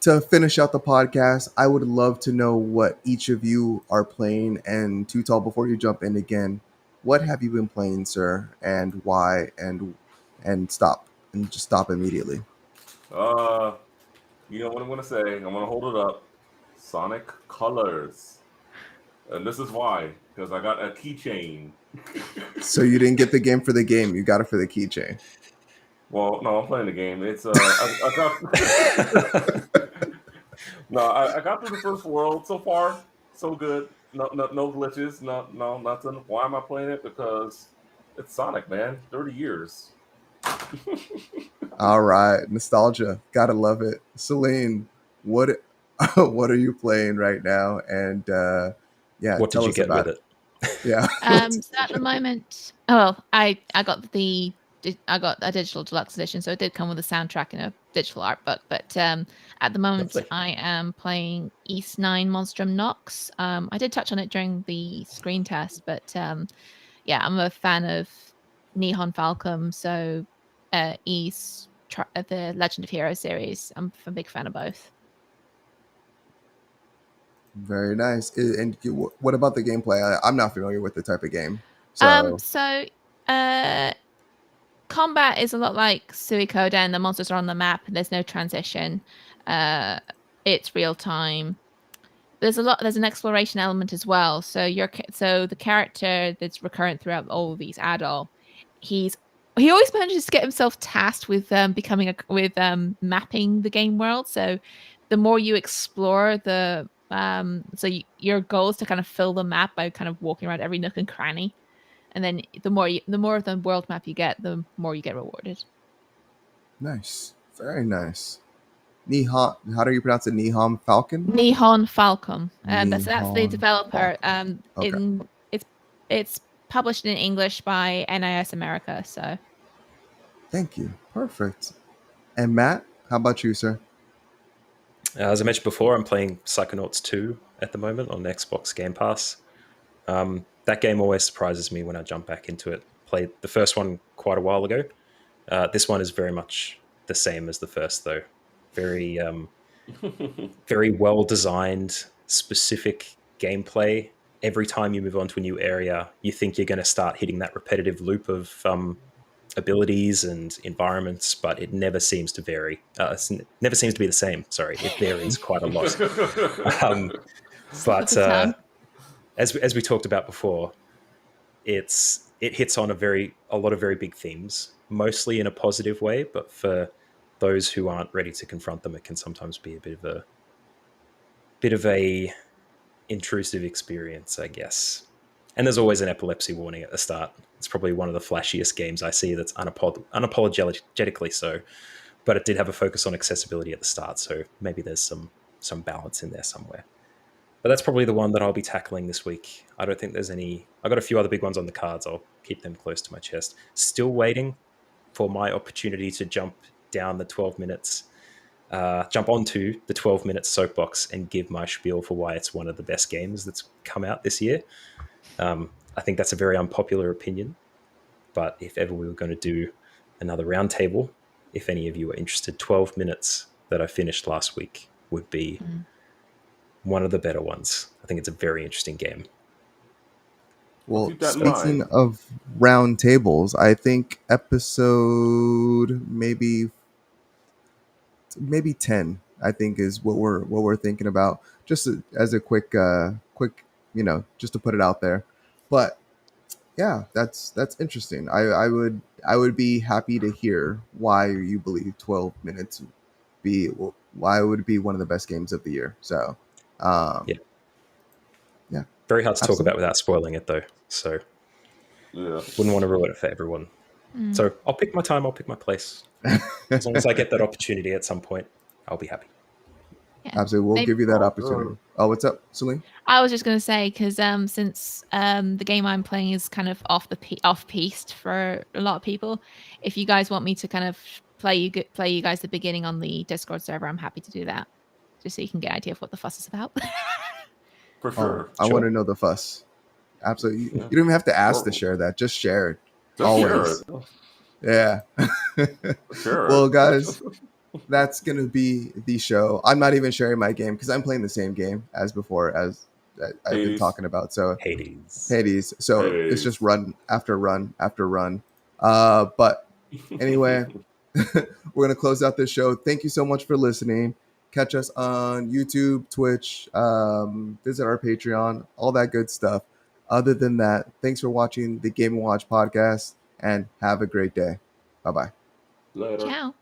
to finish out the podcast, I would love to know what each of you are playing. And Too Tall, before you jump in again, what have you been playing, sir, and why? And stop, and just stop immediately. You know what I'm gonna say? I'm gonna hold it up. Sonic Colors, and this is why, because I got a keychain. So you didn't get the game for the game; you got it for the keychain. Well, no, I'm playing the game. It's I got I got through the first world so far, so good. No glitches, no nothing. Why am I playing it? Because it's Sonic, man. 30 years. All right, nostalgia, gotta love it. Celine, what what are you playing right now? And yeah, what did you get with it? So at the moment, I got a digital deluxe edition, so it did come with a soundtrack and a digital art book. But at the moment, lovely. I am playing East 9 Monstrum Nox. I did touch on it during the screen test, but yeah, I'm a fan of Nihon Falcom, so East, the Legend of Heroes series. I'm a big fan of both. Very nice. And what about the gameplay? I'm not familiar with the type of game. So combat is a lot like Suikoden. The monsters are on the map. There's no transition. It's real time. There's an exploration element as well. So the character that's recurrent throughout all of these adult, he always manages to get himself tasked with mapping the game world. So the more you explore the your goal is to kind of fill the map by kind of walking around every nook and cranny. And then the more of the world map you get, the more you get rewarded. Nice. Very nice. Nihon, how do you pronounce it? Nihon Falcon? Nihon Falcom. That's the developer. Okay. It's published in English by NIS America. So thank you. Perfect. And Matt, how about you, sir? As I mentioned before, I'm playing Psychonauts 2 at the moment on Xbox Game Pass. That game always surprises me when I jump back into it. Played the first one quite a while ago. This one is very much the same as the first, though. Very, very well designed, specific gameplay. Every time you move on to a new area, you think you're going to start hitting that repetitive loop of abilities and environments, but it never seems to vary. It never seems to be the same. Sorry, it varies quite a lot. But as we talked about before, it hits on a lot of very big themes, mostly in a positive way, but for those who aren't ready to confront them, it can sometimes be a bit of a intrusive experience, I guess. And there's always an epilepsy warning at the start. It's probably one of the flashiest games I see that's unapologetically so. But it did have a focus on accessibility at the start, so maybe there's some balance in there somewhere. But that's probably the one that I'll be tackling this week. I don't think there's any. I got a few other big ones on the cards. I'll keep them close to my chest. Still waiting for my opportunity to jump down the 12 minutes, jump onto the 12-minute soapbox and give my spiel for why it's one of the best games that's come out this year. I think that's a very unpopular opinion, but if ever we were going to do another roundtable, if any of you are interested, 12 minutes that I finished last week would be one of the better ones. I think it's a very interesting game. Well, Keep that in speaking mind. of round tables, I think episode maybe 10, I think, is what we're thinking about. Just as a quick just to put it out there. But yeah, that's interesting. I would be happy to hear why you believe 12 minutes why it would be one of the best games of the year. So Yeah. yeah, Very hard to talk absolutely. about without spoiling it, though. So Yeah. wouldn't want to ruin it for everyone. So I'll pick my time. I'll pick my place. As long as I get that opportunity at some point, I'll be happy. Yeah. Absolutely, we'll give you that opportunity. Oh, what's up, Celine? I was just going to say, because since the game I'm playing is kind of off-piste for a lot of people, if you guys want me to kind of play you guys the beginning on the Discord server, I'm happy to do that, just so you can get an idea of what the fuss is about. For sure. I Sure. want to know the fuss. Absolutely. Yeah. You don't even have to ask to Or- share that. Just share it. Just Always. share it. Yeah. Share Well, it. guys, that's going to be the show. I'm not even sharing my game because I'm playing the same game as before, as I've been Hades. talking about. So Hades. So it's Hades. just run after run after run. But anyway, we're going to close out this show. Thank you so much for listening. Catch us on YouTube, Twitch, visit our Patreon, all that good stuff. Other than that, thanks for watching the Game & Watch podcast, and have a great day. Bye-bye. Later. Ciao.